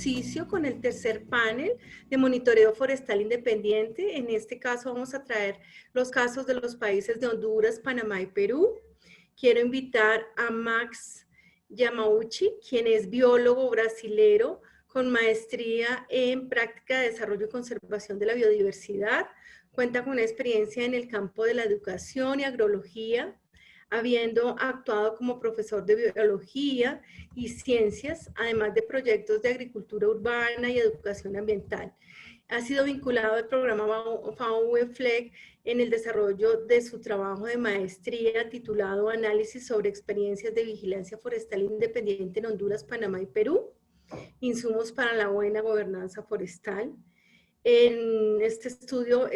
ejercicio con el tercer panel de monitoreo forestal independiente. En este caso vamos a traer los casos de los países de Honduras, Panamá y Perú. Quiero invitar a Max Yamauchi, quien es biólogo brasilero con maestría en práctica de desarrollo y conservación de la biodiversidad. Cuenta con una experiencia en el campo de la educación y agrología, habiendo actuado como profesor de biología y ciencias, además de proyectos de agricultura urbana y educación ambiental. Ha sido vinculado al programa FAO-UEFLEG en el desarrollo de su trabajo de maestría titulado Análisis sobre experiencias de vigilancia forestal independiente en Honduras, Panamá y Perú, insumos para la buena gobernanza forestal. En este estudio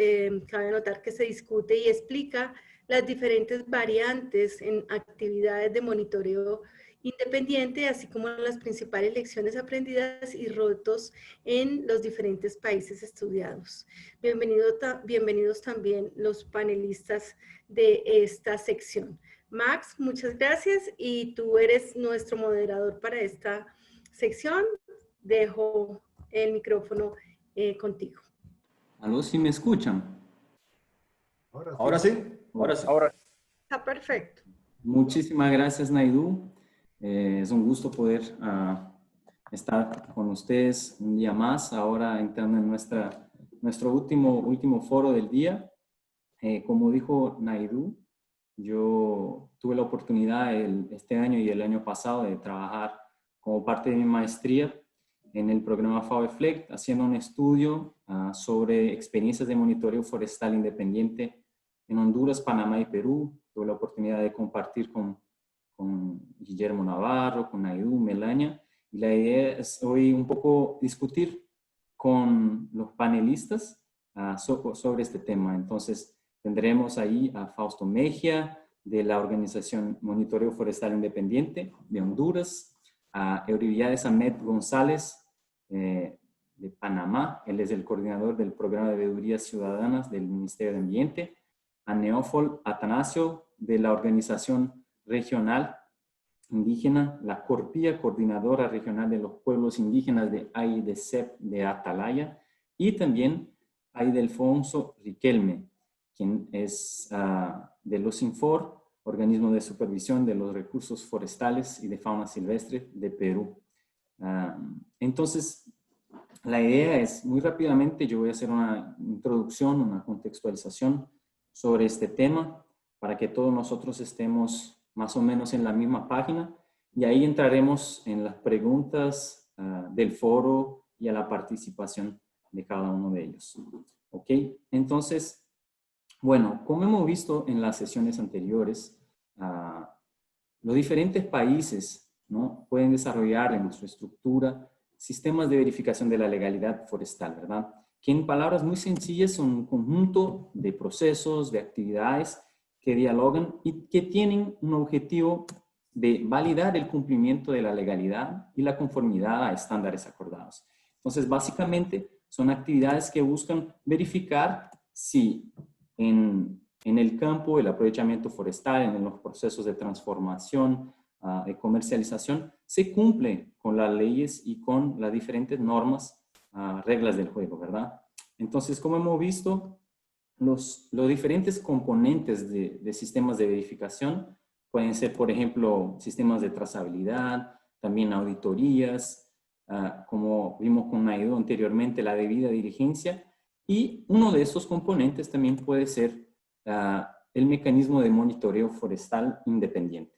cabe notar que se discute y explica las diferentes variantes en actividades de monitoreo independiente, así como las principales lecciones aprendidas y retos en los diferentes países estudiados. Bienvenidos también los panelistas de esta sección. Max, muchas gracias y tú eres nuestro moderador para esta sección. Dejo el micrófono contigo. ¿Aló, si me escuchan? Ahora sí. Está perfecto. Muchísimas gracias, Naidu. Es un gusto poder estar con ustedes un día más, ahora entrando en nuestro último foro del día. Como dijo Naidu, yo tuve la oportunidad este año y el año pasado de trabajar como parte de mi maestría en el programa FAO-UEFLEG, haciendo un estudio sobre experiencias de monitoreo forestal independiente en Honduras, Panamá y Perú. Tuve la oportunidad de compartir con Guillermo Navarro, con Naidu, Melania, y la idea es hoy un poco discutir con los panelistas sobre este tema. Entonces, tendremos ahí a Fausto Mejia, de la organización Monitoreo Forestal Independiente de Honduras, a Eurivillades Ahmed González, de Panamá. Él es el coordinador del programa de veedurías ciudadanas del Ministerio de Ambiente, a Neófol Atanasio, de la organización regional indígena, la Corpía, coordinadora regional de los pueblos indígenas de AIDESEP de Atalaya, y también a Ildefonso Riquelme, quien es de los INFOR, organismo de supervisión de los recursos forestales y de fauna silvestre de Perú. Entonces, la idea es, muy rápidamente, yo voy a hacer una introducción, una contextualización sobre este tema, para que todos nosotros estemos más o menos en la misma página, y ahí entraremos en las preguntas del foro y a la participación de cada uno de ellos. ¿Ok? Entonces, bueno, como hemos visto en las sesiones anteriores, los diferentes países, ¿no?, pueden desarrollar en su estructura sistemas de verificación de la legalidad forestal, ¿verdad? Que en palabras muy sencillas son un conjunto de procesos, de actividades que dialogan y que tienen un objetivo de validar el cumplimiento de la legalidad y la conformidad a estándares acordados. Entonces, básicamente, son actividades que buscan verificar si en el campo, el aprovechamiento forestal, en los procesos de transformación, de comercialización, se cumple con las leyes y con las diferentes normas, reglas del juego, ¿verdad? Entonces, como hemos visto, los diferentes componentes de sistemas de verificación pueden ser, por ejemplo, sistemas de trazabilidad, también auditorías, como vimos con Naidu anteriormente, la debida diligencia, y uno de esos componentes también puede ser el mecanismo de monitoreo forestal independiente.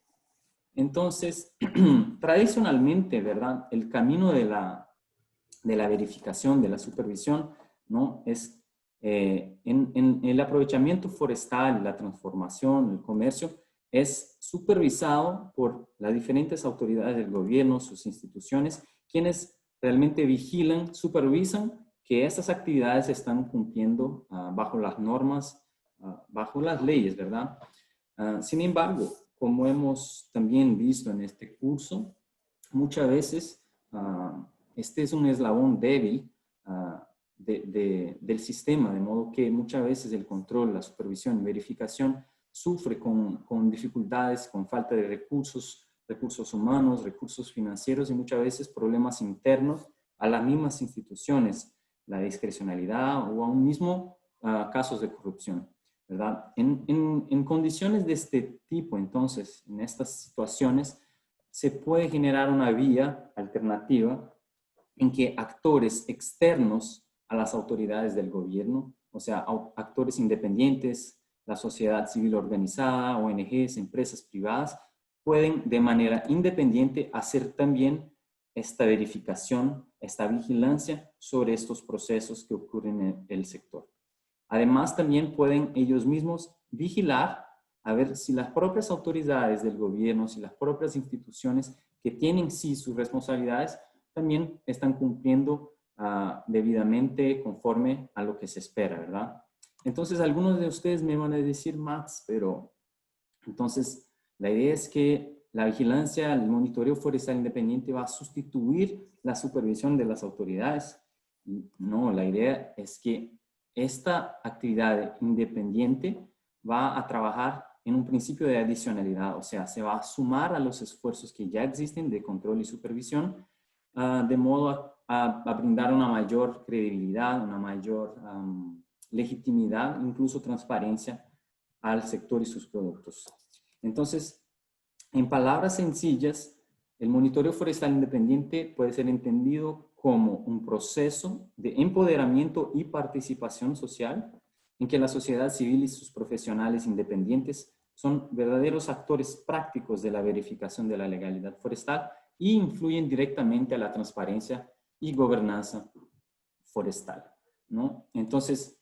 Entonces, tradicionalmente, ¿verdad?, el camino de la verificación, de la supervisión, ¿no?, es en el aprovechamiento forestal, la transformación, el comercio, es supervisado por las diferentes autoridades del gobierno, sus instituciones, quienes realmente vigilan, supervisan que estas actividades están cumpliendo bajo las normas, bajo las leyes, ¿verdad? Sin embargo, como hemos también visto en este curso, muchas veces este es un eslabón débil del sistema, de modo que muchas veces el control, la supervisión y verificación sufre con dificultades, con falta de recursos humanos, recursos financieros y muchas veces problemas internos a las mismas instituciones, la discrecionalidad o aún mismo casos de corrupción, ¿verdad? En condiciones de este tipo, entonces, en estas situaciones, se puede generar una vía alternativa en que actores externos a las autoridades del gobierno, o sea, actores independientes, la sociedad civil organizada, ONGs, empresas privadas, pueden de manera independiente hacer también esta verificación, esta vigilancia sobre estos procesos que ocurren en el sector. Además, también pueden ellos mismos vigilar a ver si las propias autoridades del gobierno, si las propias instituciones que tienen sí sus responsabilidades, también están cumpliendo debidamente conforme a lo que se espera, ¿verdad? Entonces, algunos de ustedes me van a decir, Max, pero entonces la idea es que la vigilancia, el monitoreo forestal independiente va a sustituir la supervisión de las autoridades. No, la idea es que esta actividad independiente va a trabajar en un principio de adicionalidad, o sea, se va a sumar a los esfuerzos que ya existen de control y supervisión, de modo a brindar una mayor credibilidad, una mayor legitimidad, incluso transparencia al sector y sus productos. Entonces, en palabras sencillas, el monitoreo forestal independiente puede ser entendido como un proceso de empoderamiento y participación social en que la sociedad civil y sus profesionales independientes son verdaderos actores prácticos de la verificación de la legalidad forestal y influyen directamente a la transparencia y gobernanza forestal, ¿no? Entonces,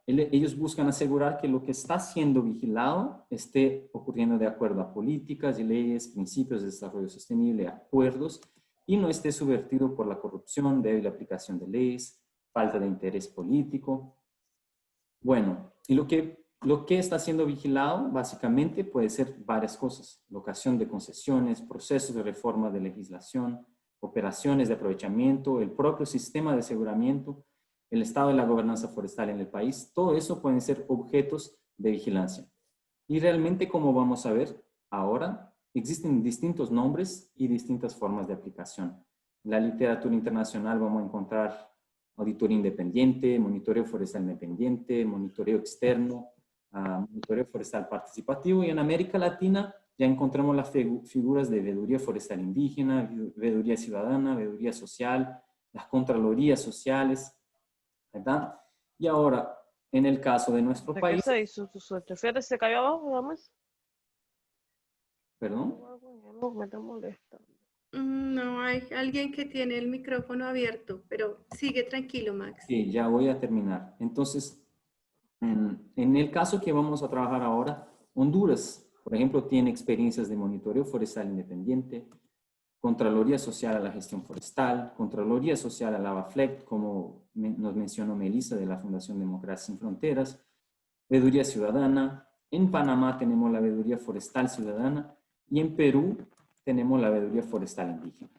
ellos buscan asegurar que lo que está siendo vigilado esté ocurriendo de acuerdo a políticas y leyes, principios de desarrollo sostenible, acuerdos, y no esté subvertido por la corrupción, débil aplicación de leyes, falta de interés político. Bueno, y lo que está siendo vigilado básicamente puede ser varias cosas: locación de concesiones, procesos de reforma de legislación, operaciones de aprovechamiento, el propio sistema de aseguramiento, el estado de la gobernanza forestal en el país. Todo eso pueden ser objetos de vigilancia. Y realmente, como vamos a ver ahora, existen distintos nombres y distintas formas de aplicación. En la literatura internacional vamos a encontrar auditoría independiente, monitoreo forestal independiente, monitoreo externo, monitoreo forestal participativo, y en América Latina ya encontramos las figuras de veeduría forestal indígena, veeduría ciudadana, veeduría social, las contralorías sociales, ¿verdad? Y ahora, en el caso de nuestro ¿De país... qué se hizo tu suerte? Fíjate, se cayó abajo, vamos. ¿Perdón? Me está molestando. No, hay alguien que tiene el micrófono abierto, pero sigue tranquilo, Max. Sí, ya voy a terminar. Entonces, en el caso que vamos a trabajar ahora, Honduras, por ejemplo, tiene experiencias de monitoreo forestal independiente, Contraloría Social a la Gestión Forestal, Contraloría Social a la ABAFLEC, como nos mencionó Melissa de la Fundación Democracia Sin Fronteras, Veeduría Ciudadana. En Panamá tenemos la Veeduría Forestal Ciudadana y en Perú tenemos la Veeduría Forestal Indígena.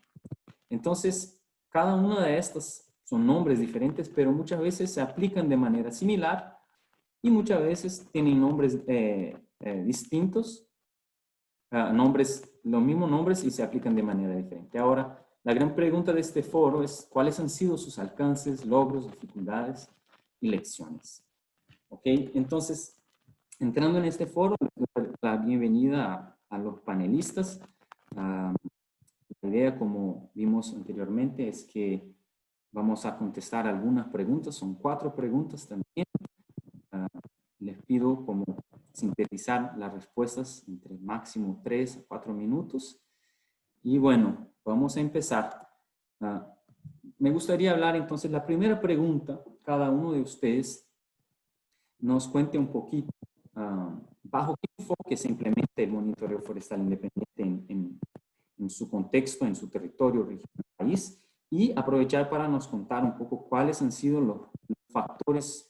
Entonces, cada una de estas son nombres diferentes, pero muchas veces se aplican de manera similar y muchas veces tienen nombres distintos, los mismos nombres, y se aplican de manera diferente. Ahora, la gran pregunta de este foro es: ¿cuáles han sido sus alcances, logros, dificultades y lecciones? ¿Ok? Entonces, entrando en este foro, les doy la bienvenida a los panelistas. La idea, como vimos anteriormente, es que vamos a contestar algunas preguntas. Son 4 preguntas también. Les pido como sintetizar las respuestas entre máximo 3 a 4 minutos. Y bueno, vamos a empezar. Me gustaría hablar entonces, la primera pregunta, cada uno de ustedes nos cuente un poquito bajo qué enfoque se implementa el monitoreo forestal independiente en su contexto, en su territorio, región, país, y aprovechar para nos contar un poco cuáles han sido los factores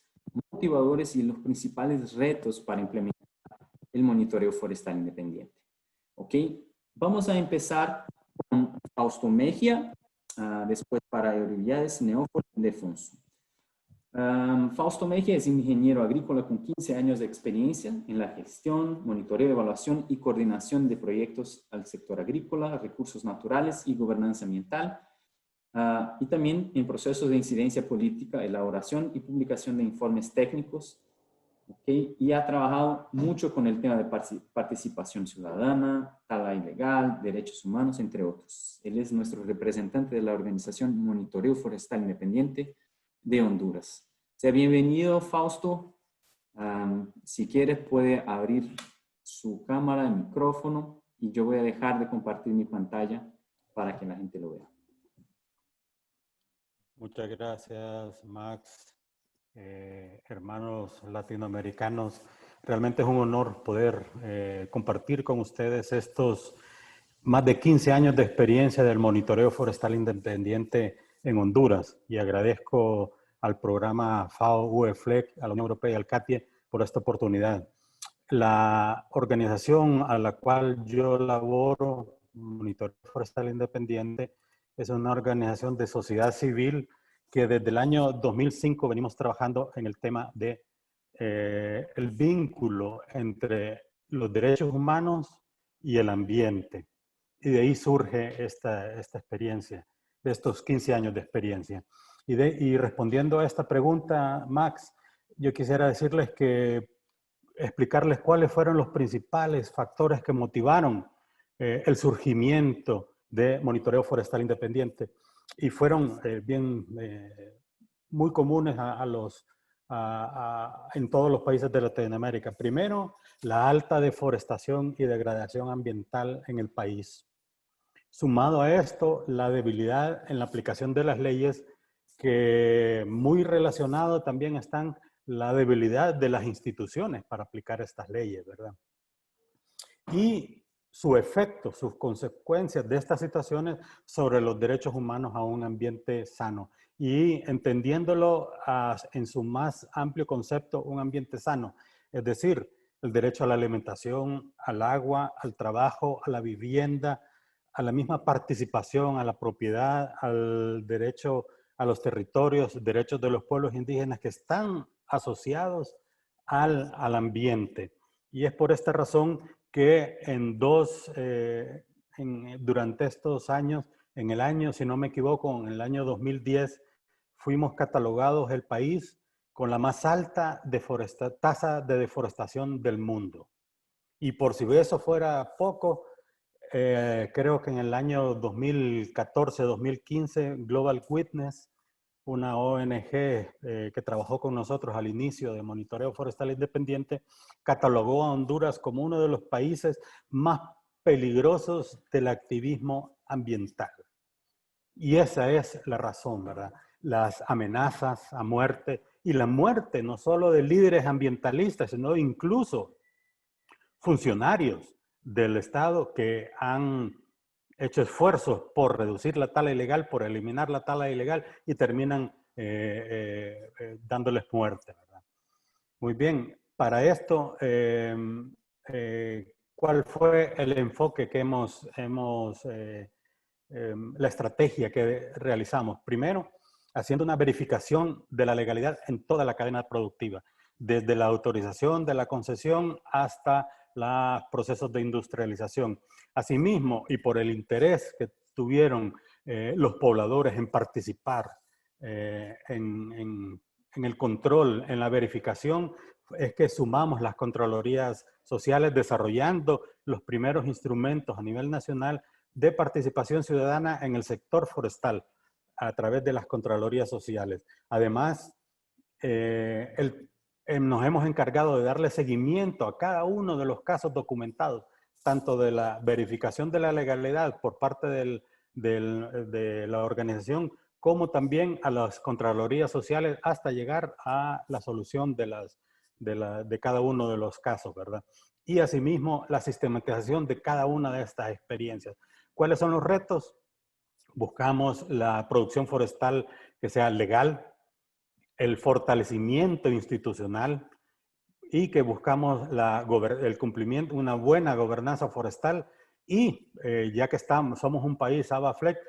motivadores y los principales retos para implementar el monitoreo forestal independiente. ¿Ok? Vamos a empezar con Fausto Mejía, después para Eurybiades Neófilo Ildefonso. Fausto Mejía es ingeniero agrícola con 15 años de experiencia en la gestión, monitoreo, evaluación y coordinación de proyectos al sector agrícola, recursos naturales y gobernanza ambiental. y también en procesos de incidencia política, elaboración y publicación de informes técnicos. ¿Okay? Y ha trabajado mucho con el tema de participación ciudadana, tala ilegal, derechos humanos, entre otros. Él es nuestro representante de la organización Monitoreo Forestal Independiente de Honduras. Sea bienvenido, Fausto. Si quiere, puede abrir su cámara, el micrófono, y yo voy a dejar de compartir mi pantalla para que la gente lo vea. Muchas gracias, Max. Hermanos latinoamericanos, realmente es un honor poder compartir con ustedes estos más de 15 años de experiencia del monitoreo forestal independiente en Honduras, y agradezco al programa FAO-UEFLEC, a la Unión Europea y al CATIE por esta oportunidad. La organización a la cual yo laboro, Monitoreo Forestal Independiente, es una organización de sociedad civil que desde el año 2005 venimos trabajando en el tema de el vínculo entre los derechos humanos y el ambiente. Y de ahí surge esta experiencia, de estos 15 años de experiencia. Y respondiendo a esta pregunta, Max, yo quisiera decirles explicarles cuáles fueron los principales factores que motivaron el surgimiento de Monitoreo Forestal Independiente. Y fueron muy comunes en todos los países de Latinoamérica. Primero, la alta deforestación y degradación ambiental en el país. Sumado a esto, la debilidad en la aplicación de las leyes, que muy relacionado también están la debilidad de las instituciones para aplicar estas leyes, ¿verdad? Y su efecto, sus consecuencias de estas situaciones sobre los derechos humanos a un ambiente sano. Y entendiéndolo en su más amplio concepto, un ambiente sano, es decir, el derecho a la alimentación, al agua, al trabajo, a la vivienda, a la misma participación, a la propiedad, al derecho a los territorios, derechos de los pueblos indígenas que están asociados al ambiente. Y es por esta razón que durante estos años, en el año, si no me equivoco, en el año 2010, fuimos catalogados el país con la más alta tasa de deforestación del mundo. Y por si eso fuera poco, creo que en el año 2014-2015, Global Witness, una ONG que trabajó con nosotros al inicio de Monitoreo Forestal Independiente, catalogó a Honduras como uno de los países más peligrosos del activismo ambiental. Y esa es la razón, ¿verdad? Las amenazas a muerte, y la muerte no solo de líderes ambientalistas, sino incluso funcionarios del Estado que han hecho esfuerzos por reducir la tala ilegal, por eliminar la tala ilegal, y terminan dándoles muerte, ¿verdad? Muy bien, para esto, ¿cuál fue el enfoque que la estrategia que realizamos? Primero, haciendo una verificación de la legalidad en toda la cadena productiva, desde la autorización de la concesión hasta los procesos de industrialización. Asimismo, y por el interés que tuvieron los pobladores en participar en el control, en la verificación, es que sumamos las Contralorías Sociales, desarrollando los primeros instrumentos a nivel nacional de participación ciudadana en el sector forestal a través de las Contralorías Sociales. Además, nos hemos encargado de darle seguimiento a cada uno de los casos documentados, tanto de la verificación de la legalidad por parte de la organización, como también a las Contralorías Sociales, hasta llegar a la solución de cada uno de los casos, ¿verdad? Y asimismo, la sistematización de cada una de estas experiencias. ¿Cuáles son los retos? Buscamos la producción forestal que sea legal, el fortalecimiento institucional, y que buscamos el cumplimiento, una buena gobernanza forestal, y ya que somos un país ABA-FLEC,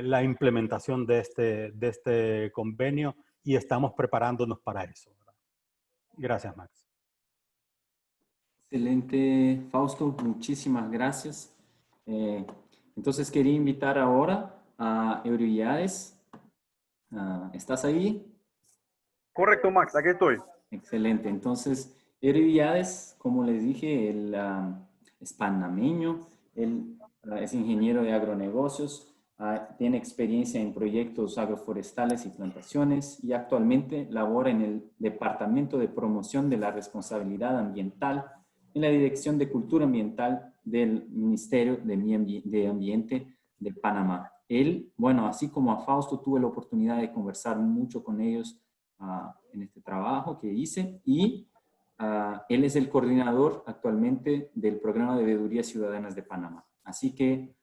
la implementación de este convenio, y estamos preparándonos para eso. Gracias, Max. Excelente, Fausto. Muchísimas gracias. Entonces quería invitar ahora Euryades, ¿estás ahí? Correcto, Max, aquí estoy. Excelente. Entonces, Euryades, como les dije, él es panameño, él es ingeniero de agronegocios, tiene experiencia en proyectos agroforestales y plantaciones y actualmente labora en el Departamento de Promoción de la Responsabilidad Ambiental en la Dirección de Cultura Ambiental del Ministerio de Ambiente de Panamá. Él, bueno, así como a Fausto, tuve la oportunidad de conversar mucho con ellos en este trabajo que hice y él es el coordinador actualmente del Programa de Veedurías Ciudadanas de Panamá. Así que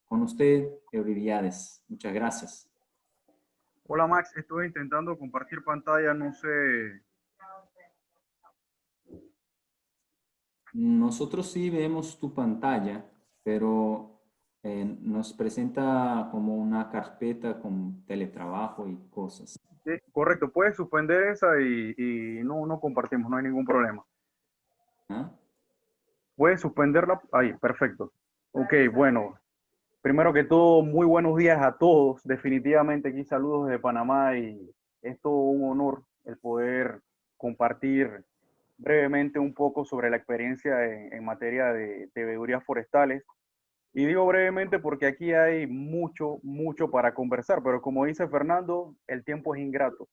con usted, Euryades, muchas gracias. Hola, Max, estoy intentando compartir pantalla, no sé. Nosotros sí vemos tu pantalla, pero nos presenta como una carpeta con teletrabajo y cosas. Sí, correcto, puedes suspender esa y no compartimos, no hay ningún problema. ¿Ah? Puedes suspenderla, ahí, perfecto. Ok, bueno, primero que todo, muy buenos días a todos. Definitivamente aquí saludos desde Panamá y es todo un honor el poder compartir brevemente un poco sobre la experiencia en materia de veedurías forestales. Y digo brevemente porque aquí hay mucho para conversar, pero como dice Fernando, el tiempo es ingrato.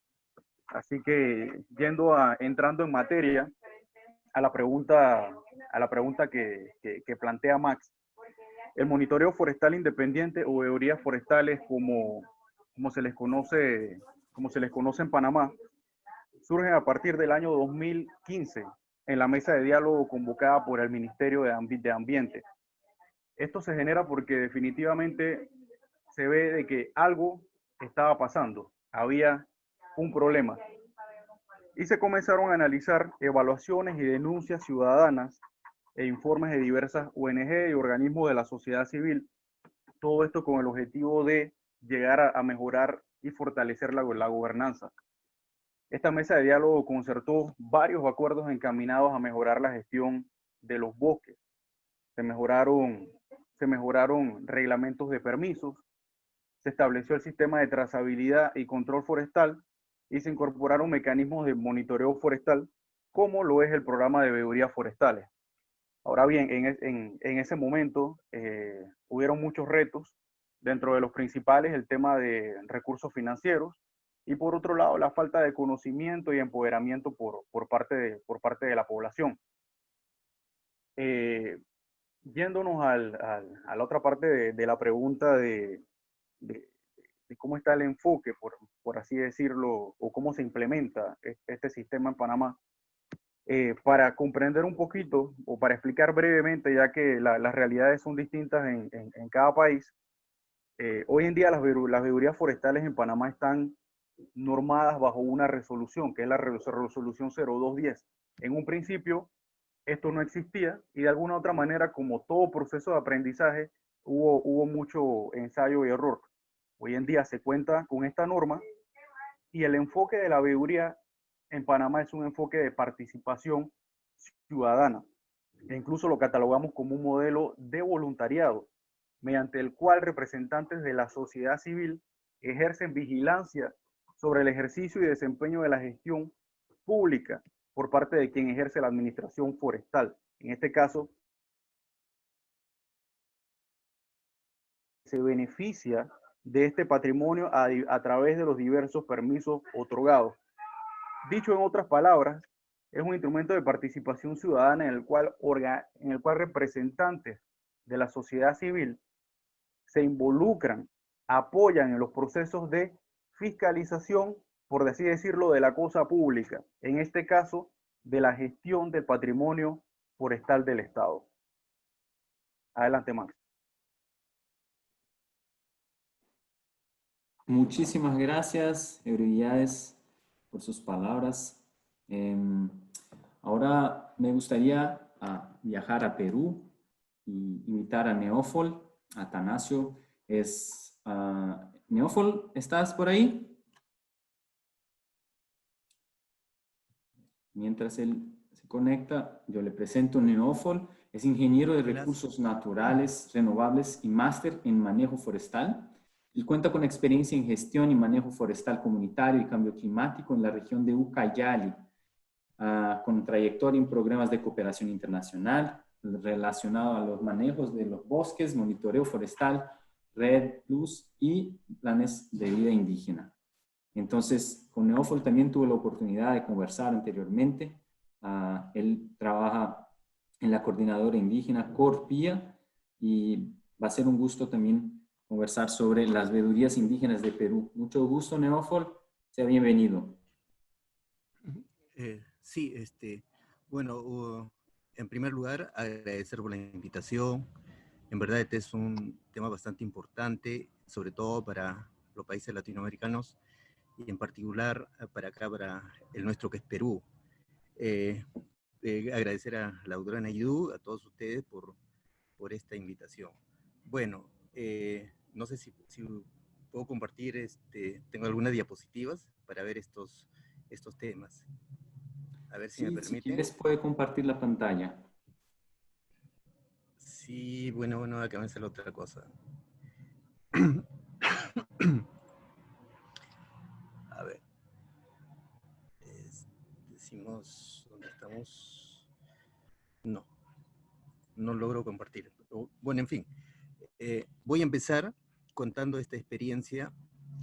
Así que entrando en materia a la pregunta, que plantea Max, el monitoreo forestal independiente o veedurías forestales como se les conoce en Panamá, surgen a partir del año 2015 en la mesa de diálogo convocada por el Ministerio de Ambiente. Esto se genera porque definitivamente se ve de que algo estaba pasando, había un problema. Y se comenzaron a analizar evaluaciones y denuncias ciudadanas e informes de diversas ONG y organismos de la sociedad civil. Todo esto con el objetivo de llegar a mejorar y fortalecer la gobernanza. Esta mesa de diálogo concertó varios acuerdos encaminados a mejorar la gestión de los bosques. Se mejoraron reglamentos de permisos, se estableció el sistema de trazabilidad y control forestal y se incorporaron mecanismos de monitoreo forestal, como lo es el programa de veedurías forestales. Ahora bien, en ese momento hubieron muchos retos, dentro de los principales el tema de recursos financieros y por otro lado la falta de conocimiento y empoderamiento por parte de la población. Yéndonos a la otra parte de la pregunta de cómo está el enfoque, por así decirlo, o cómo se implementa este sistema en Panamá, para comprender un poquito o para explicar brevemente, ya que las realidades son distintas en cada país, hoy en día las veedurías forestales en Panamá están normadas bajo una resolución, que es la resolución 0210. En un principio, esto no existía y de alguna otra manera, como todo proceso de aprendizaje, hubo mucho ensayo y error. Hoy en día se cuenta con esta norma y el enfoque de la veeduría en Panamá es un enfoque de participación ciudadana. E incluso lo catalogamos como un modelo de voluntariado, mediante el cual representantes de la sociedad civil ejercen vigilancia sobre el ejercicio y desempeño de la gestión pública por parte de quien ejerce la administración forestal. En este caso, se beneficia de este patrimonio a través de los diversos permisos otorgados. Dicho en otras palabras, es un instrumento de participación ciudadana en el cual representantes de la sociedad civil se involucran, apoyan en los procesos de fiscalización, por así decirlo, de la cosa pública, en este caso, de la gestión del patrimonio forestal del Estado. Adelante, Max. Muchísimas gracias, Euryades, por sus palabras. Ahora me gustaría viajar a Perú y invitar a Neófol, a Atanasio. Neófol, ¿estás por ahí? Mientras él se conecta, yo le presento a Neófol. Es ingeniero de recursos naturales, renovables y máster en manejo forestal. Él cuenta con experiencia en gestión y manejo forestal comunitario y cambio climático en la región de Ucayali, con trayectoria en programas de cooperación internacional relacionado a los manejos de los bosques, monitoreo forestal, Red Plus y planes de vida indígena. Entonces, con Neófol también tuve la oportunidad de conversar anteriormente. Él trabaja en la coordinadora indígena Corpía y va a ser un gusto también conversar sobre las veedurías indígenas de Perú. Mucho gusto, Neófol. Sea bienvenido. Sí, bueno, en primer lugar, agradecer por la invitación. En verdad, este es un tema bastante importante, sobre todo para los países latinoamericanos y en particular para acá, para el nuestro que es Perú. Agradecer a la doctora Naidoo, a todos ustedes por esta invitación. Bueno, no sé si puedo compartir, tengo algunas diapositivas para ver estos temas. A ver si me Sí, si permiten. quieres puede compartir la pantalla. Sí, bueno, acá me sale otra cosa. A ver. Decimos, ¿dónde estamos? No logro compartir. Bueno, en fin. Voy a empezar contando esta experiencia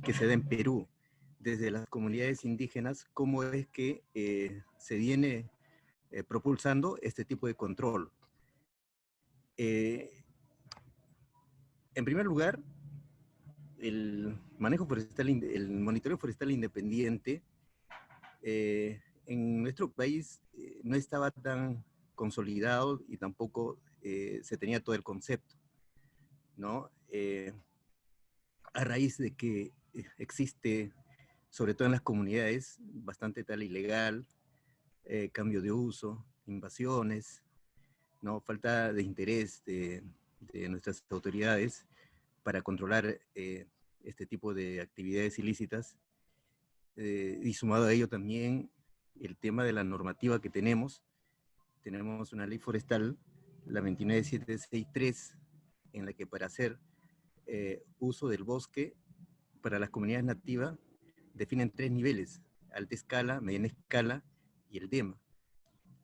que se da en Perú, desde las comunidades indígenas, cómo es que se viene propulsando este tipo de control. En primer lugar, el manejo forestal, el monitoreo forestal independiente, en nuestro país no estaba tan consolidado y tampoco se tenía todo el concepto, ¿no? A raíz de que existe, sobre todo en las comunidades, bastante tala ilegal, cambio de uso, invasiones, ¿no? Falta de interés de nuestras autoridades para controlar este tipo de actividades ilícitas, y sumado a ello también el tema de la normativa que tenemos una ley forestal, la 29763, en la que para hacer uso del bosque para las comunidades nativas definen 3 niveles: alta escala, mediana escala y el DEMA.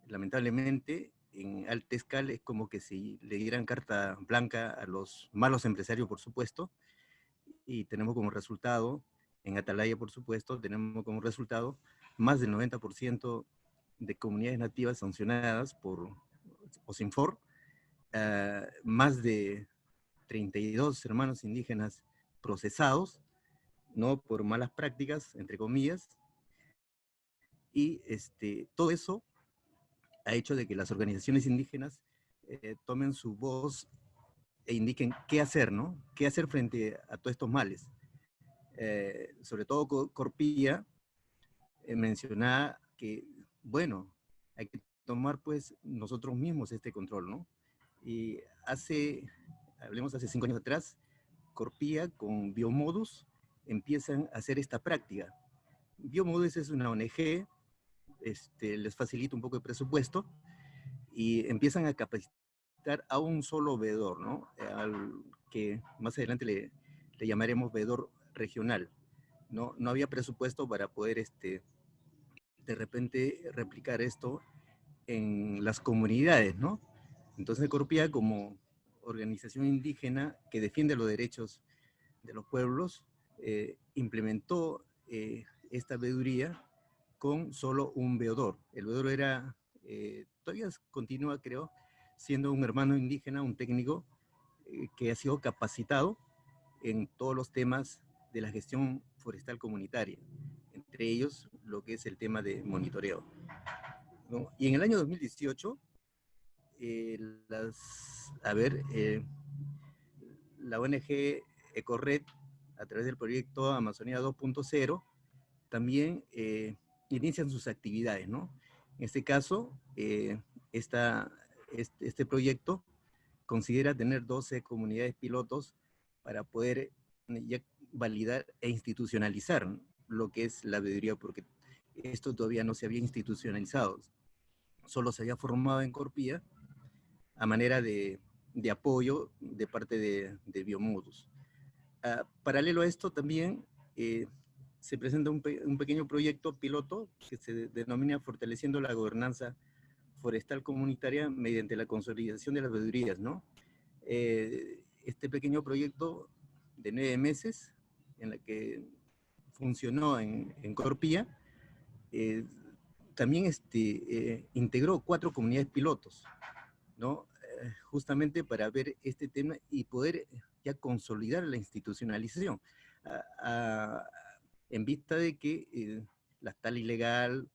Lamentablemente, en alta escala es como que si le dieran carta blanca a los malos empresarios, por supuesto, y tenemos como resultado, en Atalaya, por supuesto, tenemos como resultado más del 90% de comunidades nativas sancionadas por OSINFOR, más de 32 hermanos indígenas procesados, ¿no? Por malas prácticas, entre comillas, y todo eso ha hecho de que las organizaciones indígenas tomen su voz e indiquen qué hacer, ¿no? ¿Qué hacer frente a todos estos males? Sobre todo Corpía mencionaba que, bueno, hay que tomar pues nosotros mismos este control, ¿no? Y hablemos hace 5 años atrás, Corpía con Biomodus empiezan a hacer esta práctica. Biomodus es una ONG, les facilita un poco de presupuesto y empiezan a capacitar a un solo veedor, ¿no? Al que más adelante le llamaremos veedor regional. No había presupuesto para poder de repente replicar esto en las comunidades, ¿no? Entonces Corpía, como organización indígena que defiende los derechos de los pueblos, implementó esta veeduría con solo un veedor. El veedor era, todavía continúa, creo, siendo un hermano indígena, un técnico que ha sido capacitado en todos los temas de la gestión forestal comunitaria, entre ellos lo que es el tema de monitoreo, ¿no? Y en el año 2018, la ONG EcoRed, a través del proyecto Amazonía 2.0, también inician sus actividades, ¿no? En este caso, este proyecto considera tener 12 comunidades pilotos para poder ya validar e institucionalizar lo que es la veeduría, porque esto todavía no se había institucionalizado, solo se había formado en Corpía a manera de apoyo de parte de Biomodus. Paralelo a esto también se presenta un pequeño proyecto piloto que se denomina Fortaleciendo la Gobernanza Forestal Comunitaria mediante la consolidación de las veedurías, ¿no? Este pequeño proyecto de 9 meses, en la que funcionó en Corpía, también integró 4 comunidades pilotos, ¿no? Justamente para ver este tema y poder ya consolidar la institucionalización, en vista de que la tal ilegal,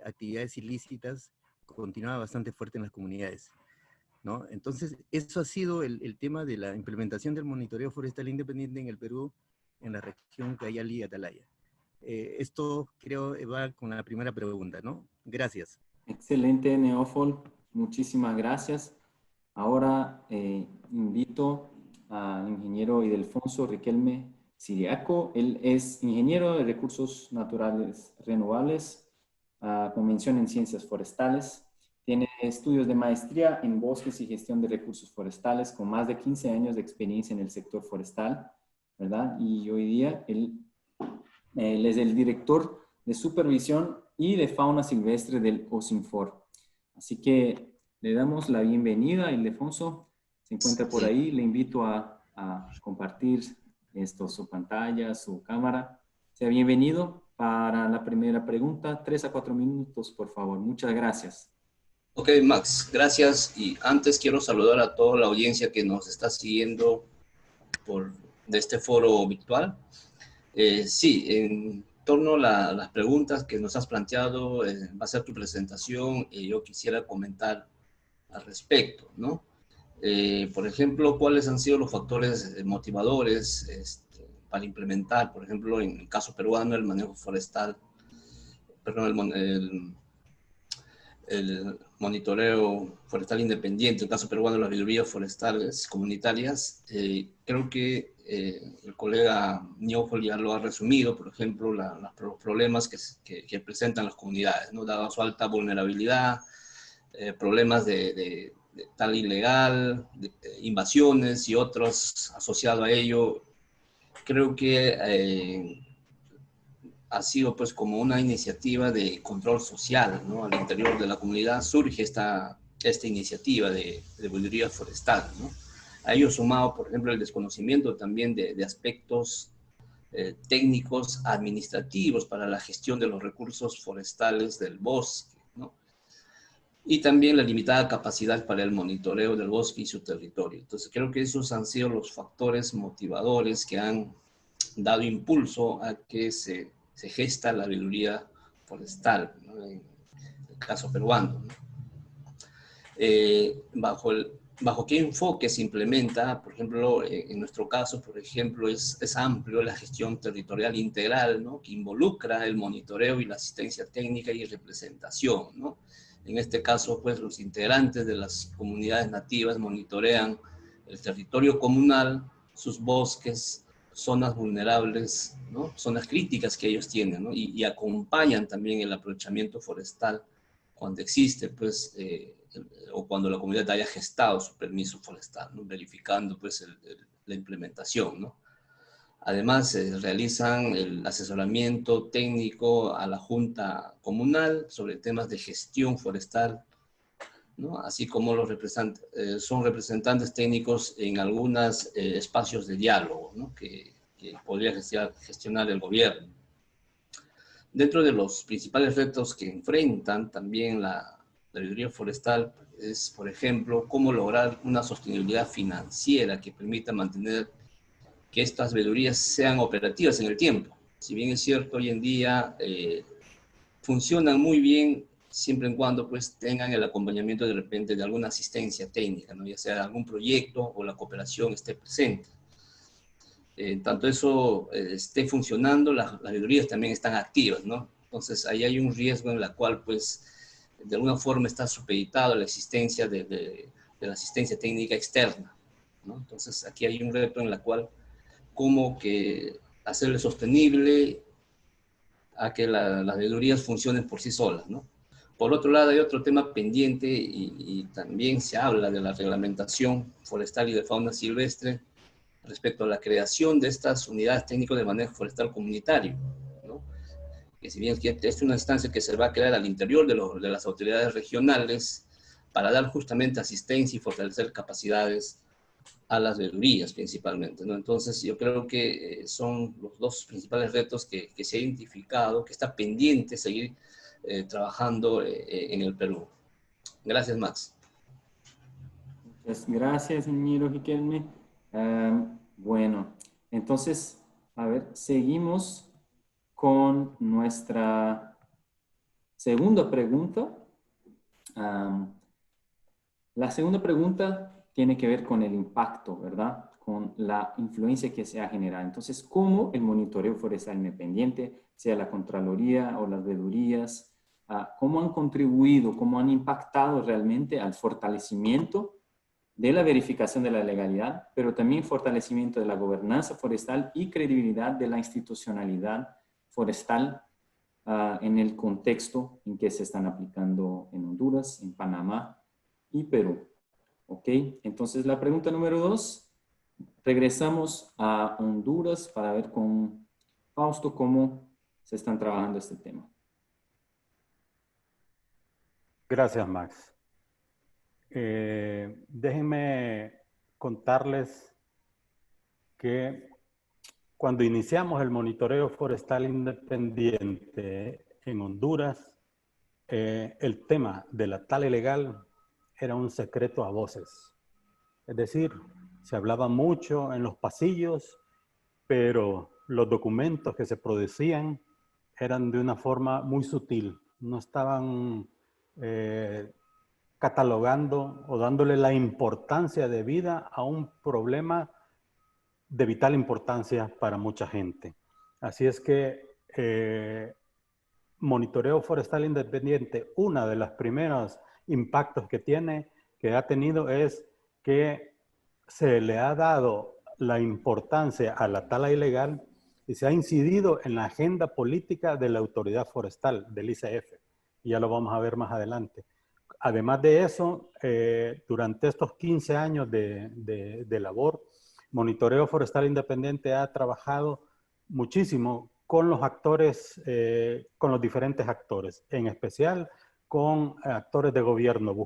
actividades ilícitas, continuaba bastante fuerte en las comunidades, ¿no? Entonces, eso ha sido el tema de la implementación del monitoreo forestal independiente en el Perú, en la región Cayali-Atalaya. Esto creo va con la primera pregunta, ¿no? Gracias. Excelente, Neófol. Muchísimas gracias. Ahora invito al ingeniero Ildefonso Riquelme Siriaco. Él es ingeniero de recursos naturales renovables, con mención en ciencias forestales. Tiene estudios de maestría en bosques y gestión de recursos forestales, con más de 15 años de experiencia en el sector forestal, ¿verdad? Y hoy día él es el director de supervisión y de fauna silvestre del OSINFOR. Así que le damos la bienvenida a Ildefonso. Se encuentra por ahí. Le invito a compartir su pantalla, su cámara. Sea bienvenido para la primera pregunta. 3 a 4 minutos, por favor. Muchas gracias. Ok, Max, gracias. Y antes quiero saludar a toda la audiencia que nos está siguiendo de este foro virtual. Sí, en torno a las preguntas que nos has planteado, va a ser tu presentación y yo quisiera comentar al respecto, ¿no? Por ejemplo, ¿cuáles han sido los factores motivadores para implementar, por ejemplo, en el caso peruano, el manejo forestal, perdón, el monitoreo forestal independiente, en el caso peruano, las veedurías forestales comunitarias? Creo que el colega Neófol ya lo ha resumido, por ejemplo, los problemas que presentan las comunidades, ¿no? Dada su alta vulnerabilidad, problemas de tal ilegal, invasiones y otros asociados a ello. Creo que ha sido pues como una iniciativa de control social, ¿no? Al interior de la comunidad surge esta iniciativa de veeduría forestal, ¿no? A ello sumado, por ejemplo, el desconocimiento también de aspectos técnicos administrativos para la gestión de los recursos forestales del bosque, ¿no? Y también la limitada capacidad para el monitoreo del bosque y su territorio. Entonces creo que esos han sido los factores motivadores que han dado impulso a que se gesta la veeduría forestal, ¿no? En el caso peruano, ¿no? ¿Bajo qué enfoque se implementa? Por ejemplo, en nuestro caso, por ejemplo, es amplio la gestión territorial integral, ¿no? Que involucra el monitoreo y la asistencia técnica y representación, ¿no? En este caso, pues, los integrantes de las comunidades nativas monitorean el territorio comunal, sus bosques, zonas vulnerables, ¿no? Zonas críticas que ellos tienen, ¿no? Y acompañan también el aprovechamiento forestal cuando existe, pues, o cuando la comunidad haya gestado su permiso forestal, ¿no? Verificando, pues, la implementación, ¿no? Además, realizan el asesoramiento técnico a la Junta Comunal sobre temas de gestión forestal, ¿no? Así como son representantes técnicos en algunos espacios de diálogo, ¿no? que podría gestionar el gobierno. Dentro de los principales retos que enfrentan también la veeduría forestal es, por ejemplo, cómo lograr una sostenibilidad financiera que permita mantener que estas veedurías sean operativas en el tiempo. Si bien es cierto, hoy en día funcionan muy bien siempre en cuando pues tengan el acompañamiento de repente de alguna asistencia técnica, ¿no? Ya sea algún proyecto o la cooperación esté presente. Tanto eso esté funcionando, las veedurías también están activas, ¿no? Entonces ahí hay un riesgo en la cual pues de alguna forma está supeditado a la existencia de la asistencia técnica externa, ¿no? Entonces aquí hay un reto en la cual cómo que hacerle sostenible a que las veedurías funcionen por sí solas, ¿no? Por otro lado, hay otro tema pendiente y también se habla de la reglamentación forestal y de fauna silvestre, respecto a la creación de estas unidades técnicas de manejo forestal comunitario, ¿no? Que si bien es una instancia que se va a crear al interior de las autoridades regionales para dar justamente asistencia y fortalecer capacidades a las veedurías principalmente, ¿no? Entonces yo creo que son los dos principales retos que se ha identificado, que está pendiente seguir trabajando en el Perú. Gracias, Max. Muchas gracias, ingeniero Riquelme. Bueno, entonces, a ver, seguimos con nuestra segunda pregunta. La segunda pregunta tiene que ver con el impacto, ¿verdad? Con la influencia que se ha generado. Entonces, ¿cómo el monitoreo forestal independiente, sea la Contraloría o las veedurías, cómo han contribuido, cómo han impactado realmente al fortalecimiento de la verificación de la legalidad, pero también fortalecimiento de la gobernanza forestal y credibilidad de la institucionalidad forestal en el contexto en que se están aplicando en Honduras, en Panamá y Perú? ¿Ok? Entonces, la pregunta número 2, regresamos a Honduras para ver con Fausto cómo se están trabajando este tema. Gracias, Max. Déjenme contarles que cuando iniciamos el monitoreo forestal independiente en Honduras, el tema de la tala ilegal era un secreto a voces. Es decir, se hablaba mucho en los pasillos, pero los documentos que se producían eran de una forma muy sutil. No estaban catalogando o dándole la importancia debida a un problema de vital importancia para mucha gente. Así es que Monitoreo Forestal Independiente, uno de los primeros impactos que ha tenido es que se le ha dado la importancia a la tala ilegal y se ha incidido en la agenda política de la autoridad forestal, del ICF. Y ya lo vamos a ver más adelante. Además de eso, durante estos 15 años de labor, Monitoreo Forestal Independiente ha trabajado muchísimo con los actores, con los diferentes actores, en especial con actores de gobierno,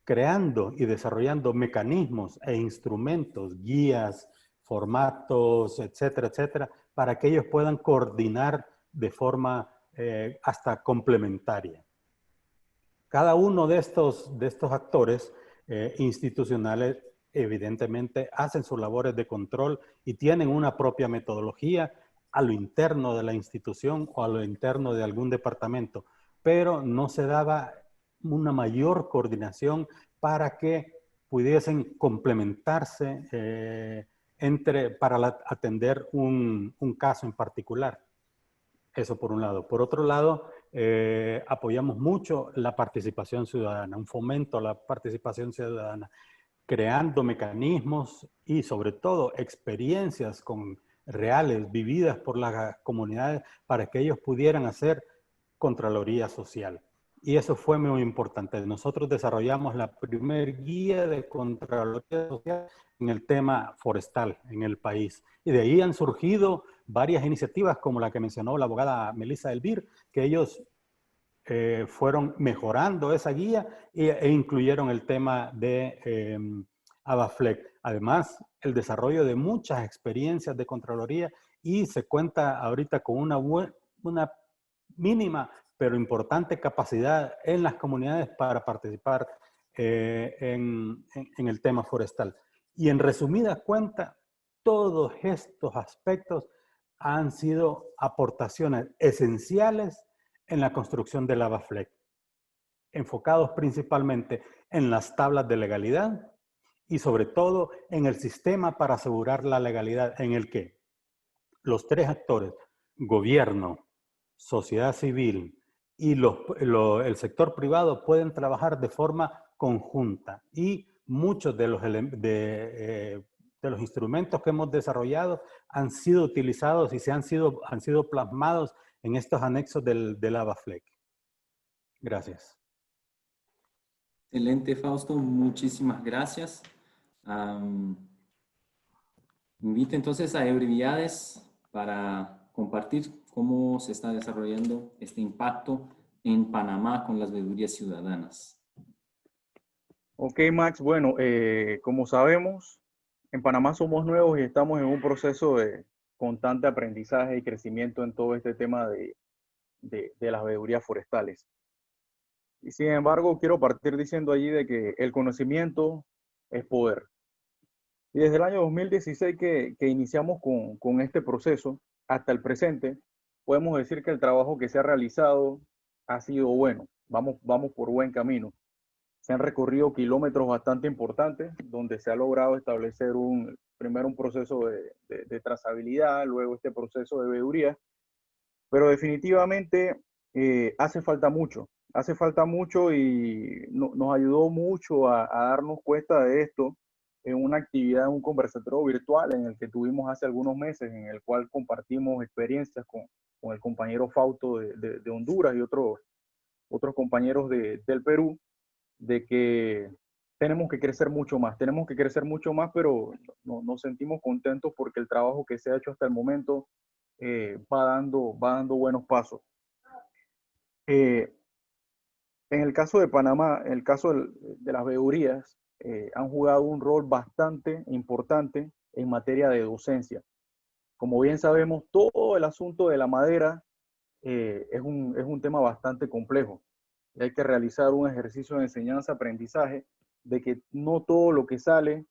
creando y desarrollando mecanismos e instrumentos, guías, formatos, etcétera, etcétera, para que ellos puedan coordinar de forma hasta complementaria. Cada uno de estos actores institucionales evidentemente hacen sus labores de control y tienen una propia metodología a lo interno de la institución o a lo interno de algún departamento, pero no se daba una mayor coordinación para que pudiesen complementarse para atender un caso en particular. Eso por un lado. Por otro lado, apoyamos mucho la participación ciudadana, un fomento a la participación ciudadana, creando mecanismos y sobre todo experiencias reales, vividas por las comunidades para que ellos pudieran hacer Contraloría Social. Y eso fue muy importante. Nosotros desarrollamos la primer guía de Contraloría Social en el tema forestal en el país. Y de ahí han surgido varias iniciativas como la que mencionó la abogada Melissa Elvir, que ellos fueron mejorando esa guía e incluyeron el tema de ABAFLEC. Además, el desarrollo de muchas experiencias de Contraloría y se cuenta ahorita con una mínima pero importante capacidad en las comunidades para participar en el tema forestal. Y en resumida cuenta, todos estos aspectos han sido aportaciones esenciales en la construcción del ABAFLEC, enfocados principalmente en las tablas de legalidad y sobre todo en el sistema para asegurar la legalidad en el que los tres actores, gobierno, sociedad civil y el sector privado pueden trabajar de forma conjunta y muchos de los instrumentos que hemos desarrollado han sido utilizados y han sido plasmados en estos anexos del ABAFLEC. Gracias. Excelente, Fausto. Muchísimas gracias. Invito entonces a Eurybiades para compartir cómo se está desarrollando este impacto en Panamá con las veedurías ciudadanas. Ok, Max, bueno, como sabemos, en Panamá somos nuevos y estamos en un proceso de constante aprendizaje y crecimiento en todo este tema de las veedurías forestales. Y sin embargo, quiero partir diciendo allí de que el conocimiento es poder. Y desde el año 2016 que iniciamos con este proceso hasta el presente, podemos decir que el trabajo que se ha realizado ha sido bueno. Vamos por buen camino. Se han recorrido kilómetros bastante importantes, donde se ha logrado establecer primero un proceso de trazabilidad, luego este proceso de veeduría, pero definitivamente hace falta mucho y nos ayudó mucho a darnos cuenta de esto en una actividad, en un conversatorio virtual en el que tuvimos hace algunos meses, en el cual compartimos experiencias con el compañero Fausto de Honduras y otros compañeros del Perú, de que tenemos que crecer mucho más, pero nos sentimos contentos porque el trabajo que se ha hecho hasta el momento va dando buenos pasos. En el caso de Panamá, en el caso de las veedurías, han jugado un rol bastante importante en materia de docencia. Como bien sabemos, todo el asunto de la madera es un tema bastante complejo. Y hay que realizar un ejercicio de enseñanza-aprendizaje de que no todo lo que sale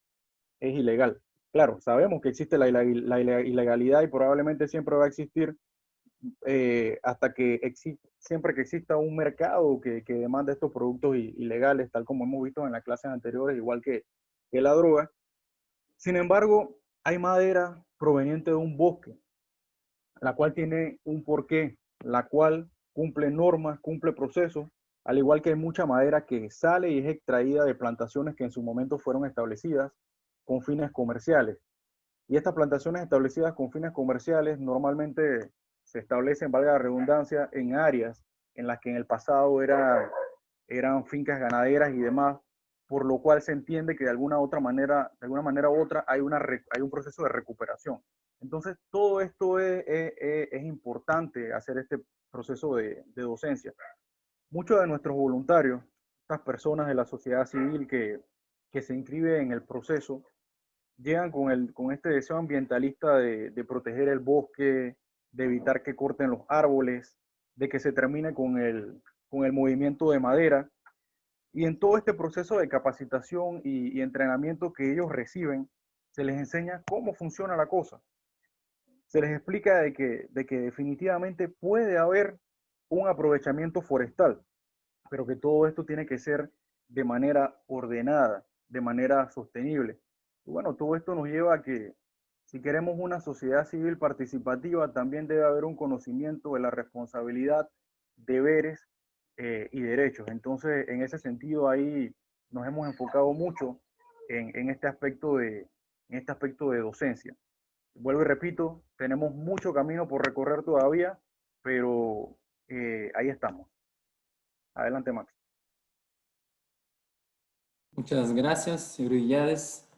es ilegal. Claro, sabemos que existe la ilegalidad y probablemente siempre va a existir hasta que siempre que exista un mercado que demanda estos productos ilegales, tal como hemos visto en las clases anteriores, igual que la droga. Sin embargo, hay madera proveniente de un bosque, la cual tiene un porqué, la cual cumple normas, cumple procesos, al igual que hay mucha madera que sale y es extraída de plantaciones que en su momento fueron establecidas con fines comerciales. Y estas plantaciones establecidas con fines comerciales normalmente se establecen, valga la redundancia, en áreas en las que en el pasado eran fincas ganaderas y demás, por lo cual se entiende que de alguna manera u otra hay un proceso de recuperación. Entonces, todo esto es importante hacer este proceso de docencia. Muchos de nuestros voluntarios, estas personas de la sociedad civil que se inscriben en el proceso, llegan con este deseo ambientalista de proteger el bosque, de evitar que corten los árboles, de que se termine con el movimiento de madera. Y en todo este proceso de capacitación y entrenamiento que ellos reciben, se les enseña cómo funciona la cosa. Se les explica de que definitivamente puede haber un aprovechamiento forestal, pero que todo esto tiene que ser de manera ordenada, de manera sostenible. Y bueno, todo esto nos lleva a que si queremos una sociedad civil participativa, también debe haber un conocimiento de la responsabilidad, deberes y derechos. Entonces, en ese sentido, ahí nos hemos enfocado mucho en este aspecto de docencia. Vuelvo y repito, tenemos mucho camino por recorrer todavía, pero ahí estamos. Adelante, Max. Muchas gracias, Eurybiades.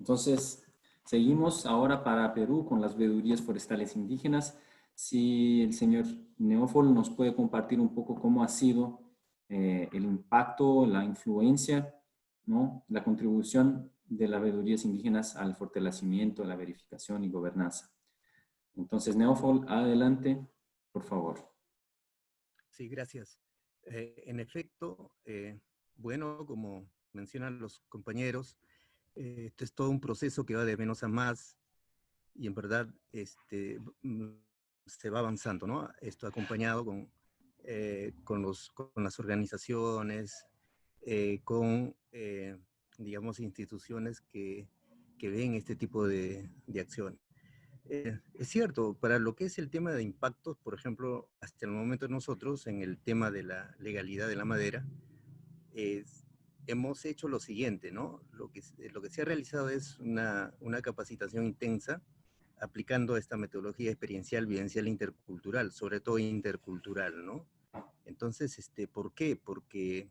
Entonces, seguimos ahora para Perú con las veedurías forestales indígenas. Si el señor Neófilo nos puede compartir un poco cómo ha sido el impacto, la influencia, ¿no? La contribución de las veedurías indígenas al fortalecimiento, la verificación y gobernanza. Entonces, Neófilo, adelante, por favor. Sí, gracias. En efecto, bueno, como mencionan los compañeros, esto es todo un proceso que va de menos a más y en verdad se va avanzando, ¿no? Esto acompañado con las organizaciones, digamos, instituciones que ven este tipo de acciones. Es cierto, para lo que es el tema de impactos, por ejemplo, hasta el momento nosotros en el tema de la legalidad de la madera, hemos hecho lo siguiente, ¿no? Lo que se ha realizado es una capacitación intensa aplicando esta metodología experiencial, vivencial, intercultural, sobre todo intercultural, ¿no? Entonces, ¿por qué? Porque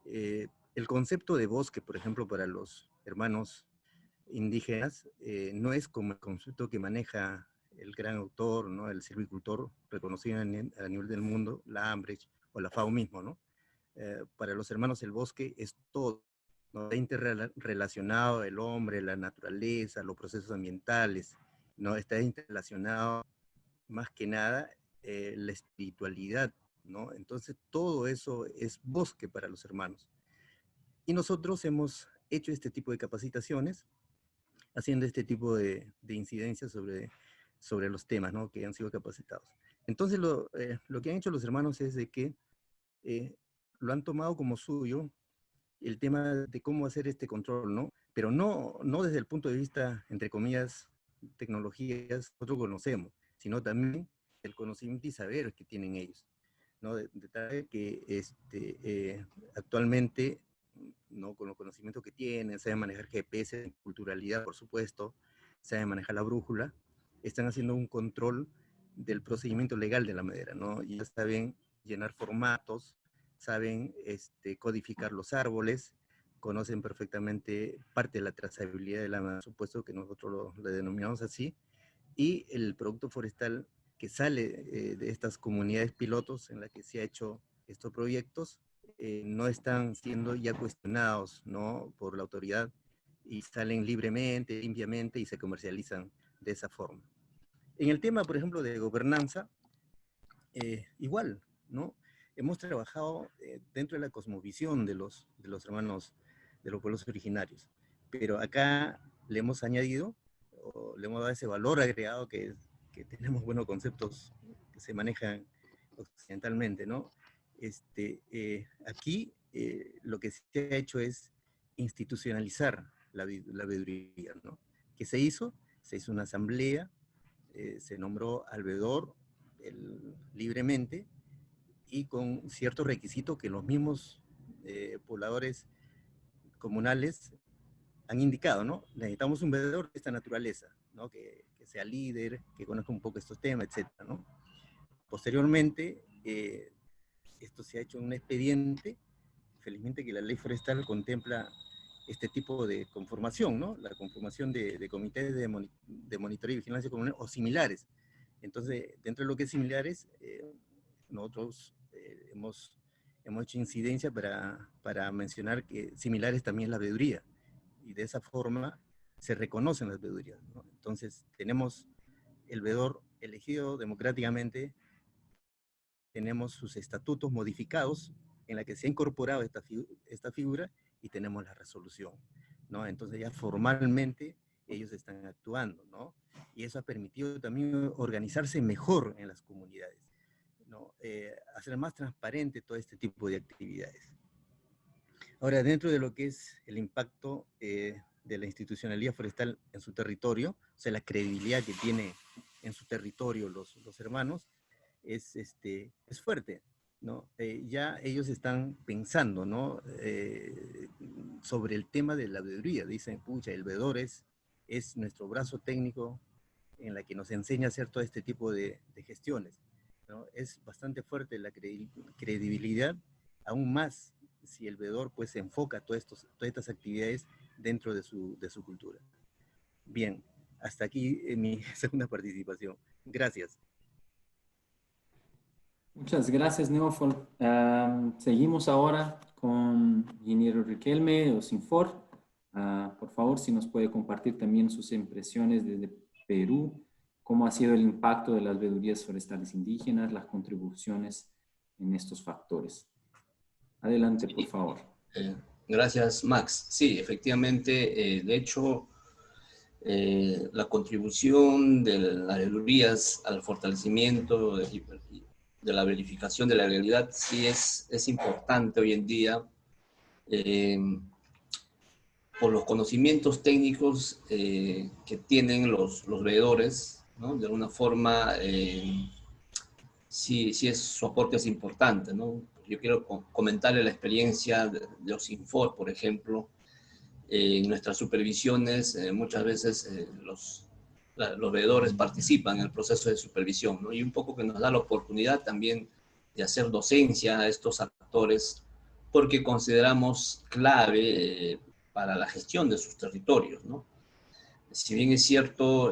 el concepto de bosque, por ejemplo, para los hermanos indígenas no es como el concepto que maneja el gran autor, ¿no? El silvicultor reconocido a nivel del mundo, la Ambridge o la FAO mismo, ¿no? Para los hermanos el bosque es todo, ¿no? Está interrelacionado el hombre, la naturaleza, los procesos ambientales, ¿no? Está interrelacionado más que nada la espiritualidad, ¿no? Entonces todo eso es bosque para los hermanos. Y nosotros hemos hecho este tipo de capacitaciones, haciendo este tipo de incidencias sobre los temas, ¿no? Que han sido capacitados. Entonces lo que han hecho los hermanos es de que lo han tomado como suyo el tema de cómo hacer este control, ¿no? Pero no desde el punto de vista, entre comillas, tecnologías que nosotros conocemos, sino también el conocimiento y saber que tienen ellos, ¿no? De tal que actualmente, ¿no? Con los conocimientos que tienen, saben manejar GPS, culturalidad, por supuesto, saben manejar la brújula, están haciendo un control del procedimiento legal de la madera, ¿no? Ya saben llenar formatos, saben codificar los árboles, conocen perfectamente parte de la trazabilidad de la madera, por supuesto que nosotros lo denominamos así, y el producto forestal que sale de estas comunidades pilotos en las que se ha hecho estos proyectos, no están siendo ya cuestionados, ¿no? Por la autoridad y salen libremente, limpiamente y se comercializan de esa forma. En el tema, por ejemplo, de gobernanza, igual, ¿no? Hemos trabajado dentro de la cosmovisión de los hermanos de los pueblos originarios, pero acá le hemos añadido, o le hemos dado ese valor agregado que tenemos buenos conceptos que se manejan occidentalmente, ¿no? Aquí lo que se ha hecho es institucionalizar la veeduría, ¿no? ¿Qué se hizo? Se hizo una asamblea, se nombró al veedor libremente y con ciertos requisitos que los mismos pobladores comunales han indicado, ¿no? Necesitamos un veedor de esta naturaleza, ¿no? Que sea líder, que conozca un poco estos temas, etcétera, ¿no? Posteriormente, esto se ha hecho en un expediente, felizmente que la ley forestal contempla este tipo de conformación, ¿no? La conformación de comités de monitoreo y vigilancia comunal o similares. Entonces, dentro de lo que es similares, nosotros hemos hecho incidencia para mencionar que similares también es la veeduría. Y de esa forma se reconocen las veedurías, ¿no? Entonces, tenemos el veedor elegido democráticamente, tenemos sus estatutos modificados en la que se ha incorporado esta figura y tenemos la resolución, ¿no? Entonces ya formalmente ellos están actuando, ¿no? Y eso ha permitido también organizarse mejor en las comunidades, ¿no? Hacer más transparente todo este tipo de actividades. Ahora, dentro de lo que es el impacto de la institucionalidad forestal en su territorio, o sea, la credibilidad que tiene en su territorio los hermanos, es fuerte, ¿no? Ya ellos están pensando, ¿no? Sobre el tema de la veeduría. Dicen, pucha, el veedor es nuestro brazo técnico en la que nos enseña a hacer todo este tipo de gestiones, ¿no? Es bastante fuerte la credibilidad, aún más si el veedor pues se enfoca todas estas actividades dentro de su cultura. Bien, hasta aquí mi segunda participación. Gracias. Muchas gracias, Neofol. Seguimos ahora con ingeniero Riquelme o Sinfor. Por favor, si nos puede compartir también sus impresiones desde Perú, cómo ha sido el impacto de las veedurías forestales indígenas, las contribuciones en estos factores. Adelante, por favor. Gracias, Max. Sí, efectivamente, de hecho, la contribución de las veedurías al fortalecimiento de la verificación de la realidad sí es importante hoy en día, por los conocimientos técnicos que tienen los veedores, ¿no? De alguna forma, sí, su aporte es importante, ¿no? Yo quiero comentarle la experiencia de OSINFOR, por ejemplo. En nuestras supervisiones, muchas veces los veedores participan en el proceso de supervisión, ¿no? Y un poco que nos da la oportunidad también de hacer docencia a estos actores, porque consideramos clave para la gestión de sus territorios, ¿no? si bien es cierto,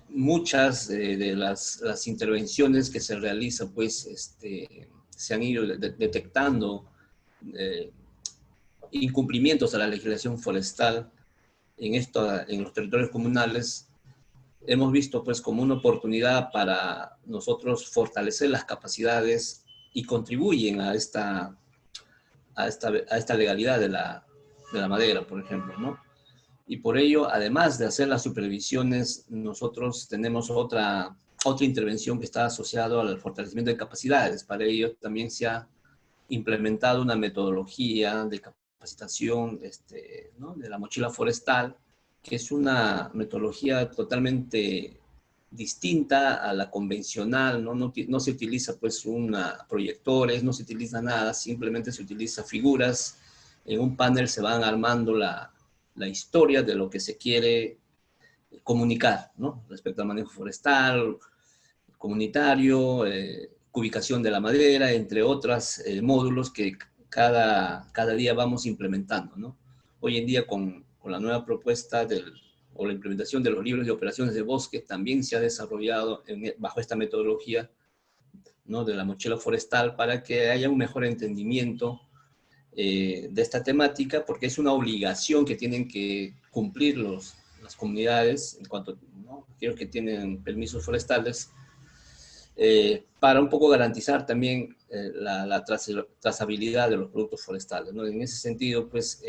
muchas de las intervenciones que se realizan, pues, se han ido detectando incumplimientos a la legislación forestal en los territorios comunales. Hemos visto, pues, como una oportunidad para nosotros fortalecer las capacidades y contribuyen a esta legalidad de la madera, por ejemplo, ¿no? Y por ello, además de hacer las supervisiones, nosotros tenemos otra intervención que está asociada al fortalecimiento de capacidades. Para ello también se ha implementado una metodología de capacitación, ¿no?, de la mochila forestal, que es una metodología totalmente distinta a la convencional, ¿no? No se utiliza, pues, proyectores, no se utiliza nada, simplemente se utiliza figuras. En un panel se van armando la historia de lo que se quiere comunicar, ¿no?, respecto al manejo forestal, comunitario, ubicación de la madera, entre otros módulos que cada día vamos implementando, ¿no? Hoy en día con la nueva propuesta o la implementación de los libros de operaciones de bosque también se ha desarrollado bajo esta metodología, ¿no?, de la mochila forestal, para que haya un mejor entendimiento de esta temática, porque es una obligación que tienen que cumplir las comunidades en cuanto, ¿no?, aquellos que tienen permisos forestales, para un poco garantizar también la trazabilidad de los productos forestales, ¿no? En ese sentido, pues,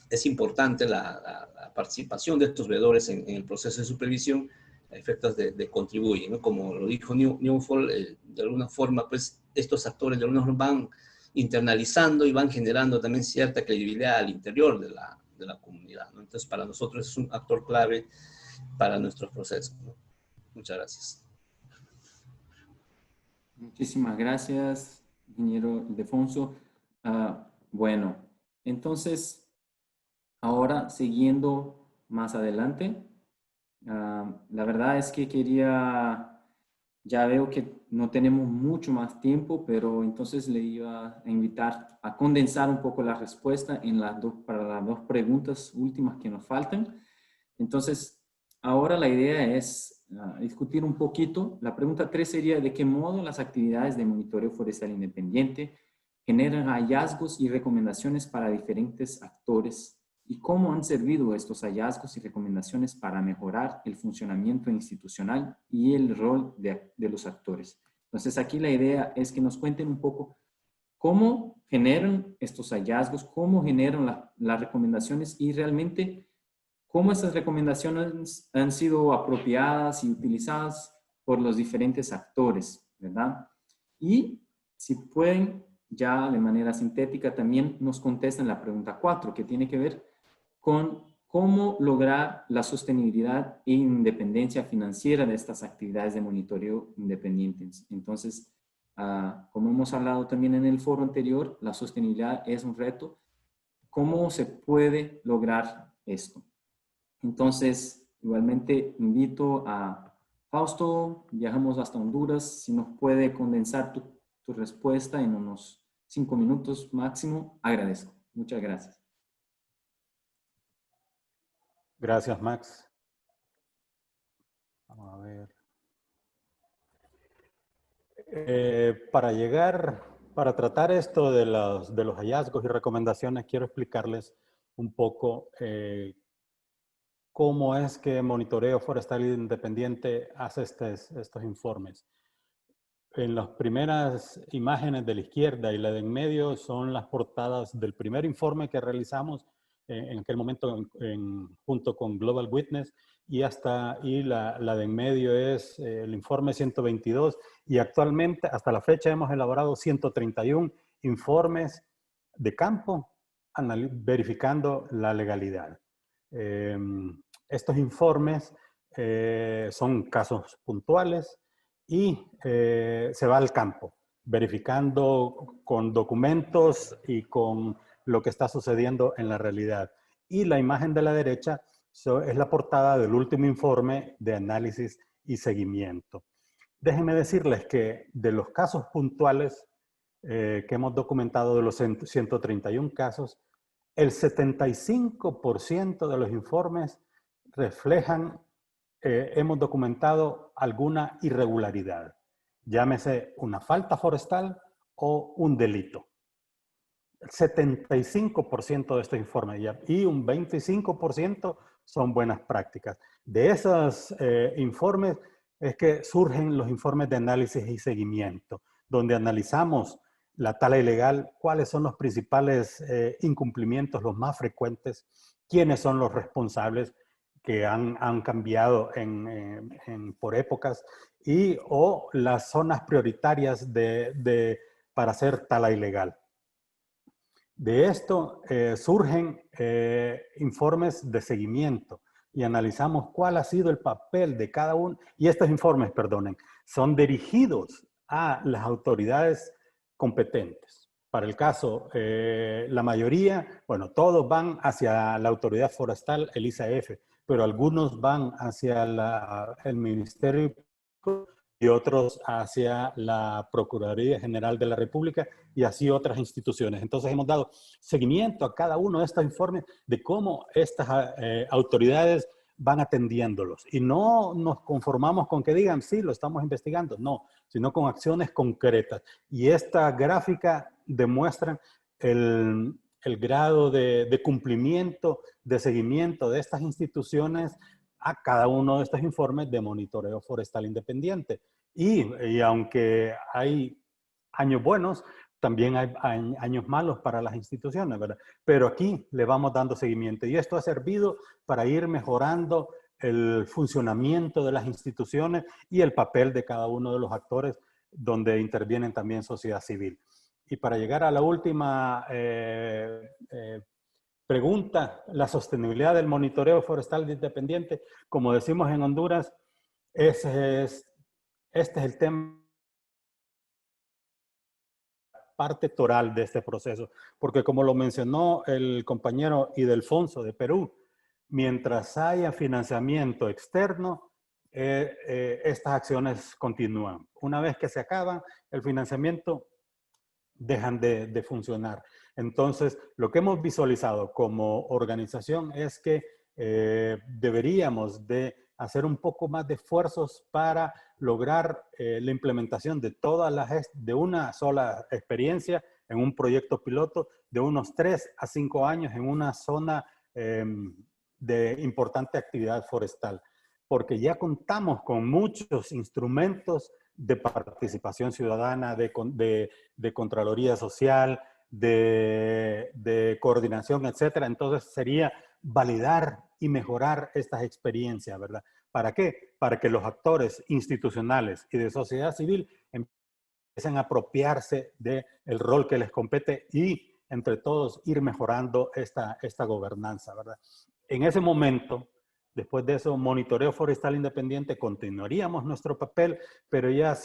es importante la participación de estos veedores en el proceso de supervisión a efectos de contribuir, ¿no? Como lo dijo Newfold, de alguna forma, pues, estos actores de alguna forma van internalizando y van generando también cierta credibilidad al interior de la comunidad, ¿no? Entonces, para nosotros es un actor clave para nuestros procesos, ¿no? Muchas gracias. Muchísimas gracias, ingeniero Ildefonso. Bueno, entonces, ahora siguiendo más adelante, la verdad es que ya veo que no tenemos mucho más tiempo, pero entonces le iba a invitar a condensar un poco la respuesta para las dos preguntas últimas que nos faltan. Entonces, ahora la idea es discutir un poquito. La pregunta 3 sería: ¿de qué modo las actividades de monitoreo forestal independiente generan hallazgos y recomendaciones para diferentes actores? ¿Y cómo han servido estos hallazgos y recomendaciones para mejorar el funcionamiento institucional y el rol de los actores? Entonces, aquí la idea es que nos cuenten un poco cómo generan estos hallazgos, cómo generan las recomendaciones y realmente cómo estas recomendaciones han sido apropiadas y utilizadas por los diferentes actores, ¿verdad? Y si pueden, ya de manera sintética, también nos contestan la pregunta 4, que tiene que ver con cómo lograr la sostenibilidad e independencia financiera de estas actividades de monitoreo independientes. Entonces, como hemos hablado también en el foro anterior, la sostenibilidad es un reto. ¿Cómo se puede lograr esto? Entonces, igualmente invito a Fausto, viajamos hasta Honduras, si nos puede condensar tu respuesta en unos 5 minutos máximo, agradezco. Muchas gracias. Gracias, Max. Vamos a ver. Para tratar esto de los hallazgos y recomendaciones, quiero explicarles un poco cómo es que Monitoreo Forestal Independiente hace estos informes. En las primeras imágenes de la izquierda y la de en medio son las portadas del primer informe que realizamos en aquel momento junto con Global Witness, y la de en medio es el informe 122, y actualmente hasta la fecha hemos elaborado 131 informes de campo verificando la legalidad. Estos informes son casos puntuales y se va al campo, verificando con documentos y con lo que está sucediendo en la realidad. Y la imagen de la derecha es la portada del último informe de análisis y seguimiento. Déjenme decirles que de los casos puntuales que hemos documentado, de los 131 casos, el 75% de los informes reflejan, hemos documentado alguna irregularidad, llámese una falta forestal o un delito. El 75% de estos informes y un 25% son buenas prácticas. De esos informes es que surgen los informes de análisis y seguimiento, donde analizamos la tala ilegal, cuáles son los principales incumplimientos, los más frecuentes, quiénes son los responsables que han cambiado por épocas o las zonas prioritarias para hacer tala ilegal. De esto surgen informes de seguimiento y analizamos cuál ha sido el papel de cada uno. Y estos informes, perdonen, son dirigidos a las autoridades competentes. Para el caso, la mayoría, bueno, todos van hacia la autoridad forestal, el ICF, pero algunos van hacia el Ministerio y otros hacia la Procuraduría General de la República y así otras instituciones. Entonces hemos dado seguimiento a cada uno de estos informes de cómo estas autoridades van atendiéndolos. Y no nos conformamos con que digan, sí, lo estamos investigando, no, sino con acciones concretas. Y esta gráfica demuestra el grado de cumplimiento, de seguimiento de estas instituciones a cada uno de estos informes de monitoreo forestal independiente. Y aunque hay años buenos, también hay años malos para las instituciones, ¿verdad? Pero aquí le vamos dando seguimiento y esto ha servido para ir mejorando el funcionamiento de las instituciones y el papel de cada uno de los actores donde intervienen también sociedad civil. Y para llegar a la última pregunta, la sostenibilidad del monitoreo forestal independiente, como decimos en Honduras, este es el tema, parte toral de este proceso, porque como lo mencionó el compañero Ildefonso de Perú, mientras haya financiamiento externo, estas acciones continúan. Una vez que se acaba el financiamiento, dejan de funcionar. Entonces, lo que hemos visualizado como organización es que deberíamos de hacer un poco más de esfuerzos para lograr la implementación de de una sola experiencia en un proyecto piloto de unos 3 a 5 años en una zona de importante actividad forestal, porque ya contamos con muchos instrumentos de participación ciudadana, de Contraloría Social, de coordinación, etcétera. Entonces sería validar y mejorar estas experiencias, ¿verdad? ¿Para qué? Para que los actores institucionales y de sociedad civil empiecen a apropiarse del rol que les compete y entre todos ir mejorando esta gobernanza, ¿verdad? En ese momento, después de eso, monitoreo forestal independiente, continuaríamos nuestro papel, pero ya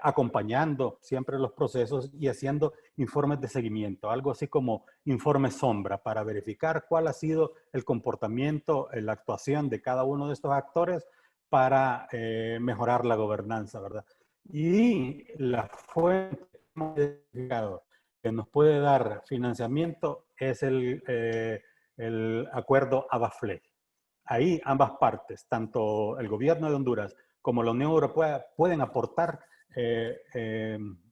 acompañando siempre los procesos y haciendo informes de seguimiento, algo así como informes sombra para verificar cuál ha sido el comportamiento, la actuación de cada uno de estos actores para mejorar la gobernanza, ¿verdad? Y la fuente que nos puede dar financiamiento es el acuerdo ABAFLEC. Ahí ambas partes, tanto el gobierno de Honduras como la Unión Europea, pueden aportar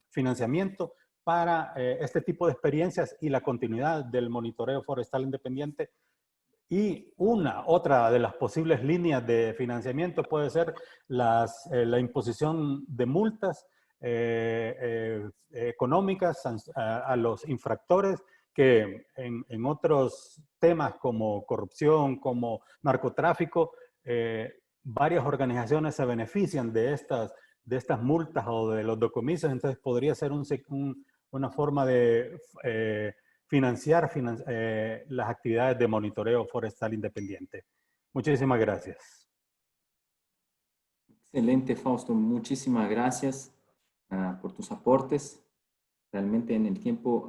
financiamiento para este tipo de experiencias y la continuidad del monitoreo forestal independiente. Y otra de las posibles líneas de financiamiento puede ser la imposición de multas económicas a los infractores que en otros temas como corrupción, como narcotráfico, varias organizaciones se benefician de estas multas o de los decomisos, entonces podría ser una forma de financiar las actividades de monitoreo forestal independiente. Muchísimas gracias. Excelente, Fausto. Muchísimas gracias por tus aportes. Realmente en el tiempo.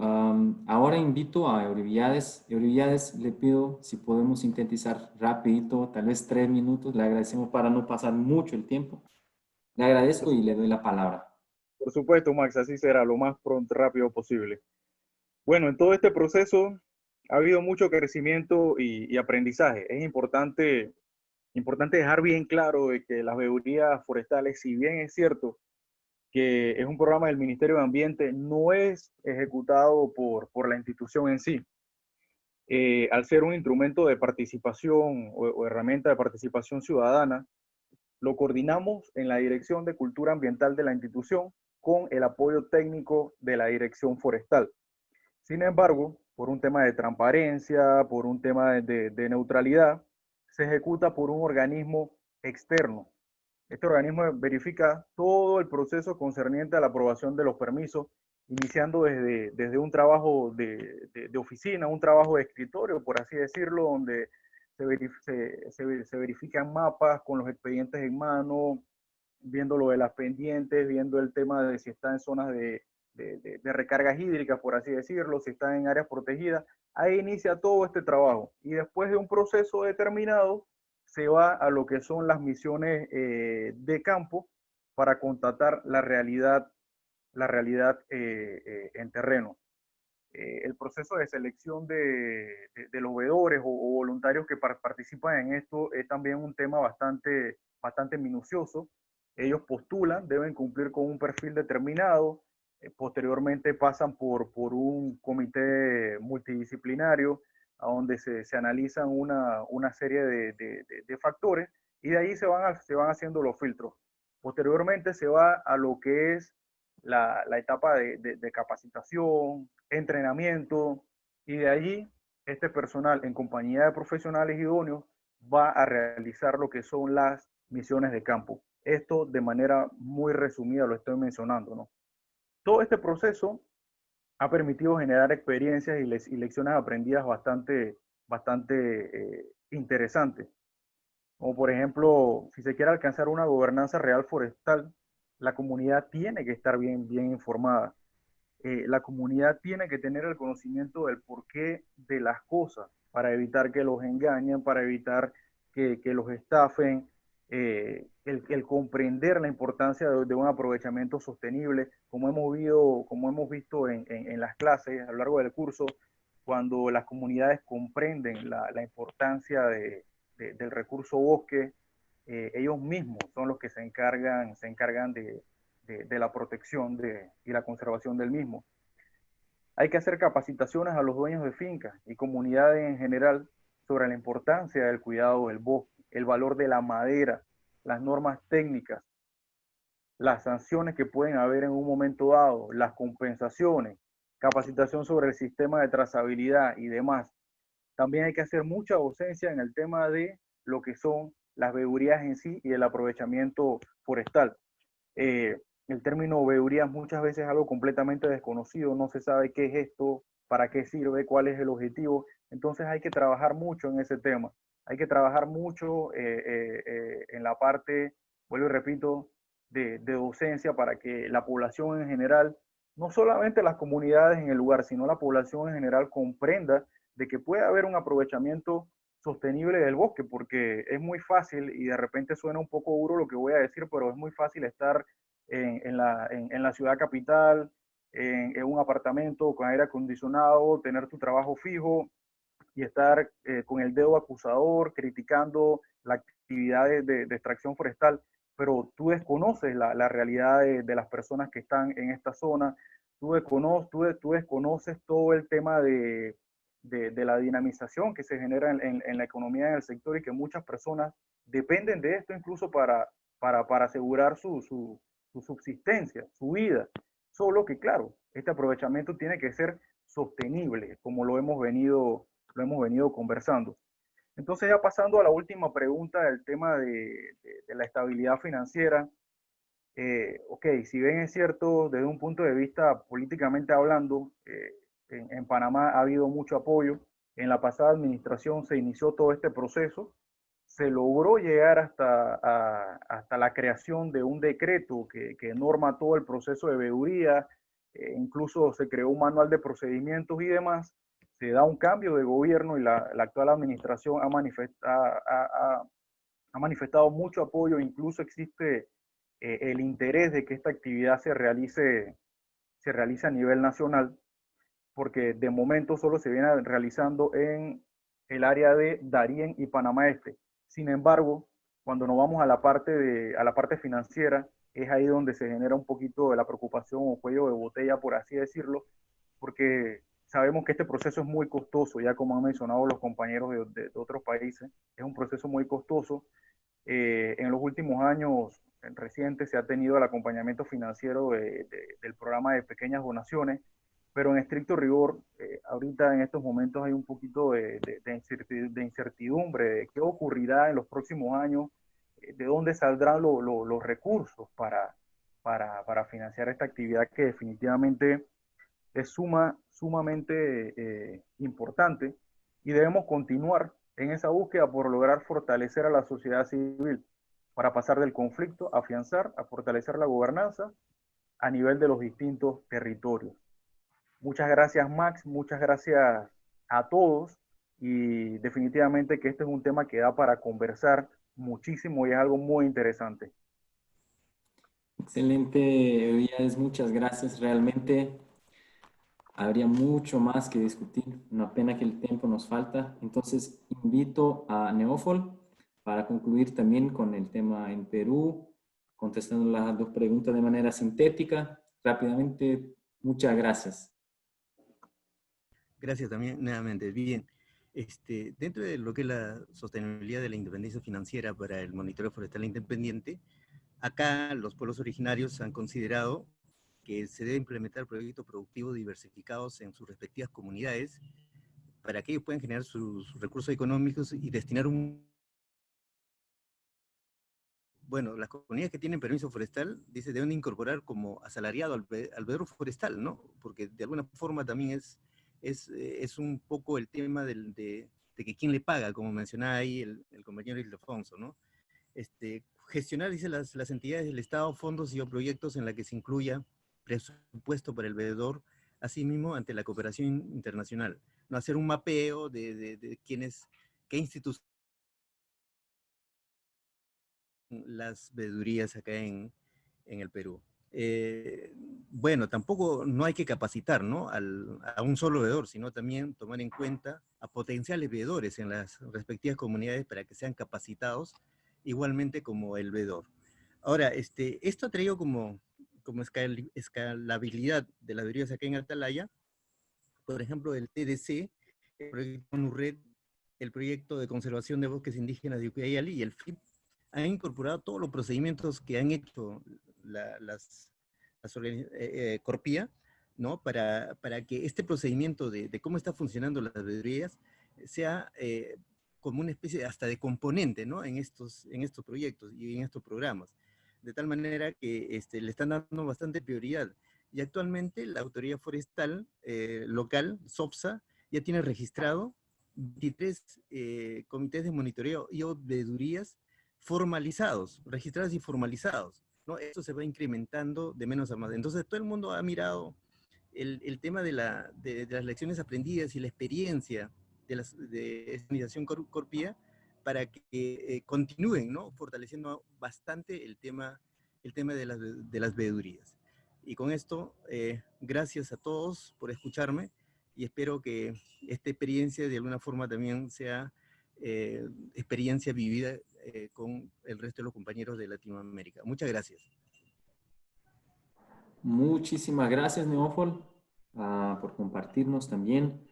Ahora invito a Euribiades. Euribiades, le pido si podemos sintetizar rapidito, tal vez 3 minutos. Le agradecemos para no pasar mucho el tiempo. Le agradezco y le doy la palabra. Por supuesto, Max, así será, lo más rápido posible. Bueno, en todo este proceso ha habido mucho crecimiento y aprendizaje. Es importante dejar bien claro de que las veedurías forestales, si bien es cierto que es un programa del Ministerio de Ambiente, no es ejecutado por la institución en sí. Al ser un instrumento de participación o herramienta de participación ciudadana, lo coordinamos en la Dirección de Cultura Ambiental de la institución con el apoyo técnico de la Dirección Forestal. Sin embargo, por un tema de transparencia, por un tema de neutralidad, se ejecuta por un organismo externo. Este organismo verifica todo el proceso concerniente a la aprobación de los permisos, iniciando desde un trabajo de oficina, un trabajo de escritorio, por así decirlo, donde se verifican mapas con los expedientes en mano, viendo lo de las pendientes, viendo el tema de si está en zonas de recargas hídricas, por así decirlo, si está en áreas protegidas. Ahí inicia todo este trabajo. Y después de un proceso determinado, se va a lo que son las misiones de campo para constatar la realidad en terreno. El proceso de selección de los veedores o voluntarios que participan en esto es también un tema bastante minucioso. Ellos postulan, deben cumplir con un perfil determinado, posteriormente pasan por un comité multidisciplinario a donde se analizan una serie de factores y de ahí se van haciendo los filtros. Posteriormente se va a lo que es la etapa de capacitación, entrenamiento, y de allí este personal en compañía de profesionales idóneos va a realizar lo que son las misiones de campo. Esto de manera muy resumida lo estoy mencionando, ¿no? Todo este proceso ha permitido generar experiencias y lecciones aprendidas bastante interesantes. Como por ejemplo, si se quiere alcanzar una gobernanza real forestal, la comunidad tiene que estar bien informada. La comunidad tiene que tener el conocimiento del porqué de las cosas para evitar que los engañen, para evitar que los estafen, el comprender la importancia de un aprovechamiento sostenible, como hemos visto en las clases a lo largo del curso, cuando las comunidades comprenden la importancia del recurso bosque, ellos mismos son los que se encargan de la protección y la conservación del mismo. Hay que hacer capacitaciones a los dueños de fincas y comunidades en general sobre la importancia del cuidado del bosque, el valor de la madera, las normas técnicas, las sanciones que pueden haber en un momento dado, las compensaciones, capacitación sobre el sistema de trazabilidad y demás. También hay que hacer mucha docencia en el tema de lo que son las veedurías en sí y el aprovechamiento forestal. El término veedurías muchas veces es algo completamente desconocido, no se sabe qué es esto, para qué sirve, cuál es el objetivo. Entonces hay que trabajar mucho en ese tema. Hay que trabajar mucho en la parte, vuelvo y repito, de docencia para que la población en general, no solamente las comunidades en el lugar, sino la población en general comprenda de que puede haber un aprovechamiento sostenible del bosque, porque es muy fácil, y de repente suena un poco duro lo que voy a decir, pero es muy fácil estar en la ciudad capital, en un apartamento con aire acondicionado, tener tu trabajo fijo y estar con el dedo acusador, criticando la actividad de extracción forestal, pero tú desconoces la realidad de las personas que están en esta zona, tú desconoces todo el tema de la dinamización que se genera en la economía en el sector y que muchas personas dependen de esto incluso para asegurar su subsistencia, su vida. Solo que, claro, este aprovechamiento tiene que ser sostenible, como lo hemos venido conversando. Entonces, ya pasando a la última pregunta del tema de la estabilidad financiera, ok, si bien es cierto, desde un punto de vista políticamente hablando, en Panamá ha habido mucho apoyo. En la pasada administración se inició todo este proceso, se logró llegar hasta la creación de un decreto que norma todo el proceso de veeduría, incluso se creó un manual de procedimientos y demás. Se da un cambio de gobierno y la actual administración ha manifestado mucho apoyo, incluso existe el interés de que esta actividad se realice a nivel nacional. porque de momento solo se viene realizando en el área de Darién y Panamá Este. Sin embargo, cuando nos vamos a la parte financiera, es ahí donde se genera un poquito de la preocupación o cuello de botella, por así decirlo, porque sabemos que este proceso es muy costoso, ya como han mencionado los compañeros de otros países, es un proceso muy costoso. En los últimos años recientes se ha tenido el acompañamiento financiero del programa de pequeñas donaciones, pero en estricto rigor, ahorita en estos momentos hay un poquito de incertidumbre de qué ocurrirá en los próximos años, de dónde saldrán los recursos para financiar esta actividad que definitivamente es sumamente importante, y debemos continuar en esa búsqueda por lograr fortalecer a la sociedad civil para pasar del conflicto, afianzar, a fortalecer la gobernanza a nivel de los distintos territorios. Muchas gracias, Max, muchas gracias a todos, y definitivamente que este es un tema que da para conversar muchísimo y es algo muy interesante. Excelente, Elías, muchas gracias. Realmente habría mucho más que discutir. Una pena que el tiempo nos falta. Entonces, invito a Neófol para concluir también con el tema en Perú, contestando las dos preguntas de manera sintética. Rápidamente, muchas gracias. Gracias también, nuevamente. Bien, dentro de lo que es la sostenibilidad de la independencia financiera para el monitoreo forestal independiente, acá los pueblos originarios han considerado que se debe implementar proyectos productivos diversificados en sus respectivas comunidades para que ellos puedan generar sus recursos económicos y destinar bueno, las comunidades que tienen permiso forestal, dice, deben incorporar como asalariado al veedor forestal, ¿no? Porque de alguna forma también es un poco el tema de que quién le paga, como mencionaba ahí el compañero Ildefonso, ¿no? Gestionar, dice, las entidades del Estado, fondos y o proyectos en la que se incluya presupuesto para el veedor, asimismo ante la cooperación internacional. No hacer un mapeo de quiénes, qué instituciones las veedurías acá en el Perú. Bueno, tampoco no hay que capacitar, ¿no? a un solo veedor, sino también tomar en cuenta a potenciales veedores en las respectivas comunidades para que sean capacitados igualmente como el veedor. Ahora, esto ha traído como escalabilidad de las veedurías acá en Atalaya, por ejemplo, el TDC, el proyecto NURRED, el proyecto de conservación de bosques indígenas de Ucayali y el FIP han incorporado todos los procedimientos que han hecho las Corpía, ¿no? Para que este procedimiento de cómo está funcionando las veedurías sea como una especie hasta de componente, ¿no? en estos proyectos y en estos programas. De tal manera que le están dando bastante prioridad. Y actualmente la Autoridad Forestal local, SOPSA, ya tiene registrado 23 comités de monitoreo y veedurías formalizados, registrados y formalizados, ¿no? Esto se va incrementando de menos a más. Entonces todo el mundo ha mirado el tema de las lecciones aprendidas y la experiencia de esta organización Corpía para que continúen, ¿no? Fortaleciendo bastante el tema de las veedurías. Y con esto, gracias a todos por escucharme y espero que esta experiencia de alguna forma también sea experiencia vivida con el resto de los compañeros de Latinoamérica. Muchas gracias. Muchísimas gracias, Neófol, por compartirnos también.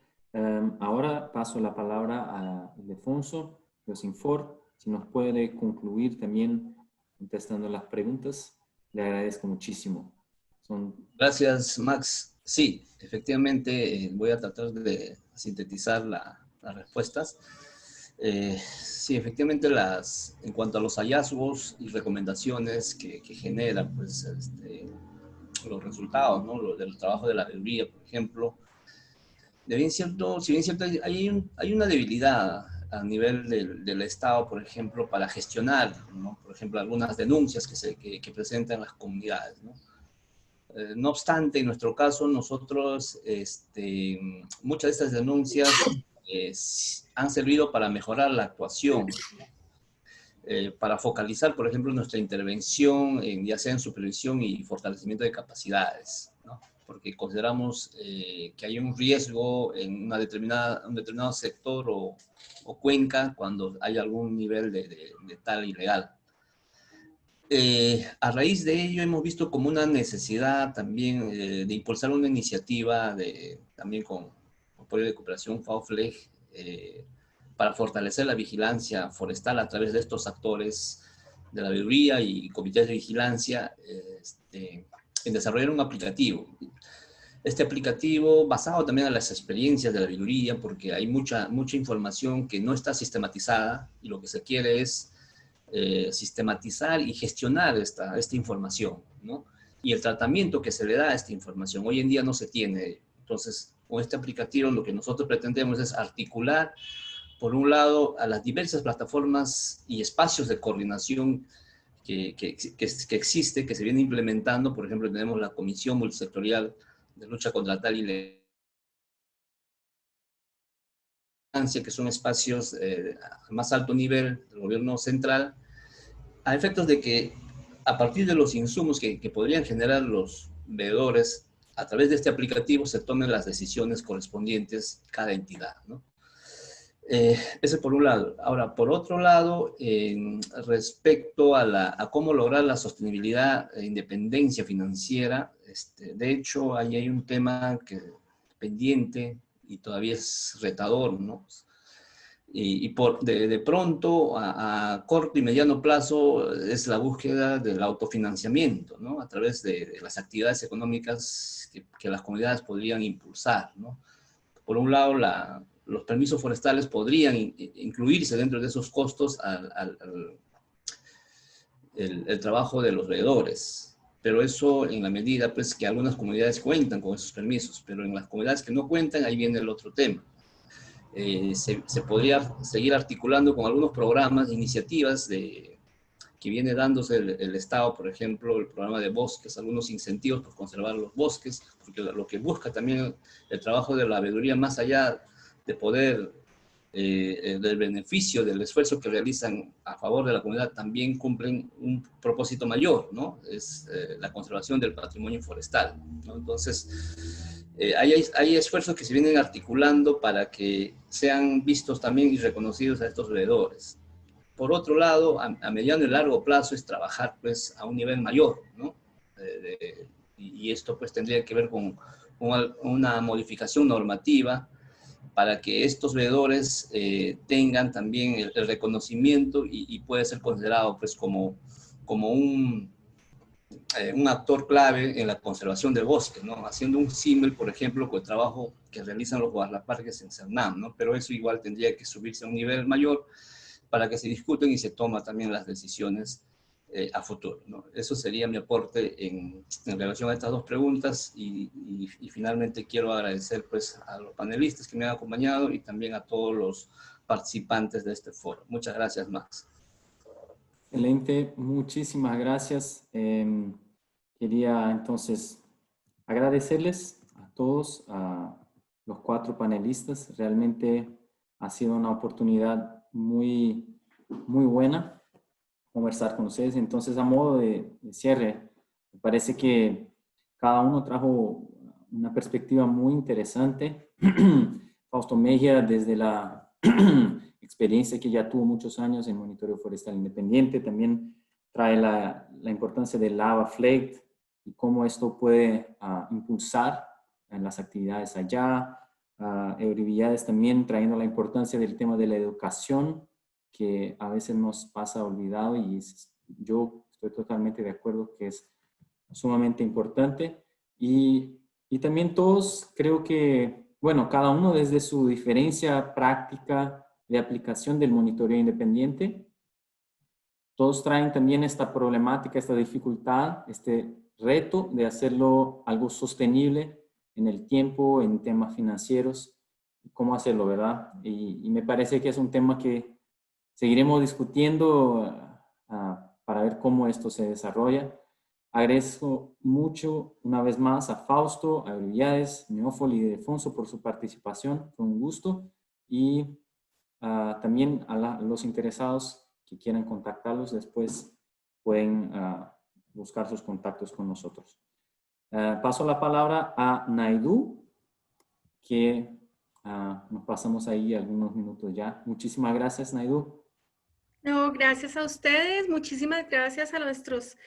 Ahora paso la palabra a Ildefonso Yosinfor, si nos puede concluir también contestando las preguntas. Le agradezco muchísimo. Gracias, Max. Sí, efectivamente voy a tratar de sintetizar las respuestas. Sí, efectivamente, en cuanto a los hallazgos y recomendaciones que generan pues, los resultados, ¿no? Del trabajo de la veeduría, por ejemplo, si bien cierto, hay una debilidad a nivel del Estado, por ejemplo, para gestionar, ¿no? Por ejemplo, algunas denuncias que presentan las comunidades, ¿no? No obstante, en nuestro caso, nosotros, muchas de estas denuncias han servido para mejorar la actuación, para focalizar, por ejemplo, nuestra intervención, ya sea en supervisión y fortalecimiento de capacidades, ¿no? porque consideramos que hay un riesgo en un determinado sector o cuenca cuando hay algún nivel de tal ilegal. A raíz de ello hemos visto como una necesidad también de impulsar una iniciativa también con apoyo de cooperación FAO-FLEG para fortalecer la vigilancia forestal a través de estos actores de la veeduría y comités de vigilancia en desarrollar un aplicativo. Este aplicativo basado también en las experiencias de la veeduría, porque hay mucha información que no está sistematizada y lo que se quiere es sistematizar y gestionar esta información, ¿no? Y el tratamiento que se le da a esta información. Hoy en día no se tiene. Entonces, con este aplicativo lo que nosotros pretendemos es articular, por un lado, a las diversas plataformas y espacios de coordinación que existe, que se viene implementando. Por ejemplo, tenemos la Comisión Multisectorial de Lucha contra tal ilegalidad, que son espacios a más alto nivel del gobierno central, a efectos de que a partir de los insumos que podrían generar los veedores, a través de este aplicativo se tomen las decisiones correspondientes cada entidad, ¿no? Ese por un lado. Ahora, por otro lado, respecto a cómo lograr la sostenibilidad e independencia financiera, de hecho, ahí hay un tema pendiente y todavía es retador, ¿no? Y de pronto, a corto y mediano plazo, es la búsqueda del autofinanciamiento, ¿no? A través de las actividades económicas que las comunidades podrían impulsar, ¿no? Por un lado, los permisos forestales podrían incluirse dentro de esos costos el trabajo de los veedores, pero eso en la medida pues, que algunas comunidades cuentan con esos permisos, pero en las comunidades que no cuentan, ahí viene el otro tema. Se podría seguir articulando con algunos programas, iniciativas que viene dándose el Estado, por ejemplo, el programa de bosques, algunos incentivos por conservar los bosques, porque lo que busca también el trabajo de la veeduría, más allá de poder, del beneficio, del esfuerzo que realizan a favor de la comunidad, también cumplen un propósito mayor, ¿no? Es la conservación del patrimonio forestal, ¿no? Entonces, hay esfuerzos que se vienen articulando para que sean vistos también y reconocidos a estos veedores. Por otro lado, a mediano y largo plazo es trabajar pues a un nivel mayor, ¿no? Y esto pues tendría que ver con una modificación normativa para que estos veedores tengan también el reconocimiento y puede ser considerado pues como un actor clave en la conservación del bosque, ¿no? Haciendo un símil, por ejemplo, con el trabajo que realizan los guardaparques en Cernam, ¿no? Pero eso igual tendría que subirse a un nivel mayor para que se discuten y se toman también las decisiones a futuro, ¿no? Eso sería mi aporte en relación a estas dos preguntas y finalmente quiero agradecer pues, a los panelistas que me han acompañado y también a todos los participantes de este foro. Muchas gracias, Max. Excelente, muchísimas gracias. Quería entonces agradecerles a todos, a los 4 panelistas. Realmente ha sido una oportunidad muy buena conversar con ustedes. Entonces, a modo de cierre, me parece que cada uno trajo una perspectiva muy interesante. Fausto Mejía, desde la experiencia que ya tuvo muchos años en monitoreo forestal independiente, también trae la importancia del lava FLEG y cómo esto puede impulsar en las actividades allá. Euriviades también trayendo la importancia del tema de la educación, que a veces nos pasa olvidado y yo estoy totalmente de acuerdo que es sumamente importante. Y también todos creo que, bueno, cada uno desde su diferencia práctica de aplicación del monitoreo independiente, todos traen también esta problemática, esta dificultad, este reto de hacerlo algo sostenible en el tiempo, en temas financieros, cómo hacerlo, ¿verdad? Y me parece que es un tema que seguiremos discutiendo para ver cómo esto se desarrolla. Agradezco mucho una vez más a Fausto, a Euriviades, Neófoli y Defonso por su participación. Fue un gusto. Y también a los interesados que quieran contactarlos después pueden buscar sus contactos con nosotros. Paso la palabra a Naidu, que nos pasamos ahí algunos minutos ya. Muchísimas gracias, Naidu. No, gracias a ustedes. Muchísimas gracias a nuestros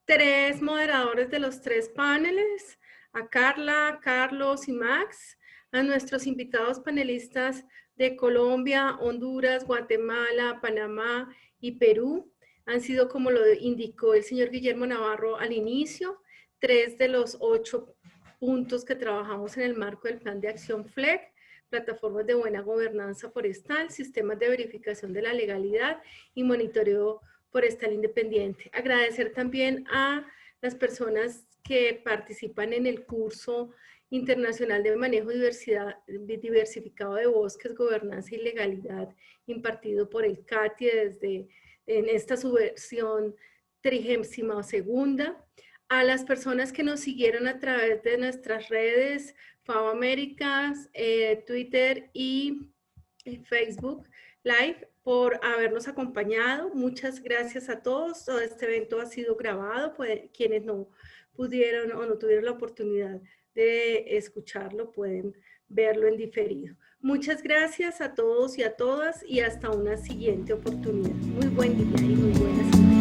3 moderadores de los 3 paneles, a Carla, Carlos y Max, a nuestros invitados panelistas de Colombia, Honduras, Guatemala, Panamá y Perú. Han sido, como lo indicó el señor Guillermo Navarro al inicio, 3 de los 8 puntos que trabajamos en el marco del Plan de Acción FLEG: plataformas de buena gobernanza forestal, sistemas de verificación de la legalidad y monitoreo forestal independiente. Agradecer también a las personas que participan en el curso internacional de manejo diversificado de bosques, gobernanza y legalidad, impartido por el CATI en esta su versión 32ª. A las personas que nos siguieron a través de nuestras redes, FAO Américas, Twitter y Facebook Live, por habernos acompañado. Muchas gracias a todos. Todo este evento ha sido grabado. Quienes no pudieron o no tuvieron la oportunidad de escucharlo pueden verlo en diferido. Muchas gracias a todos y a todas, y hasta una siguiente oportunidad. Muy buen día y muy buenas noches.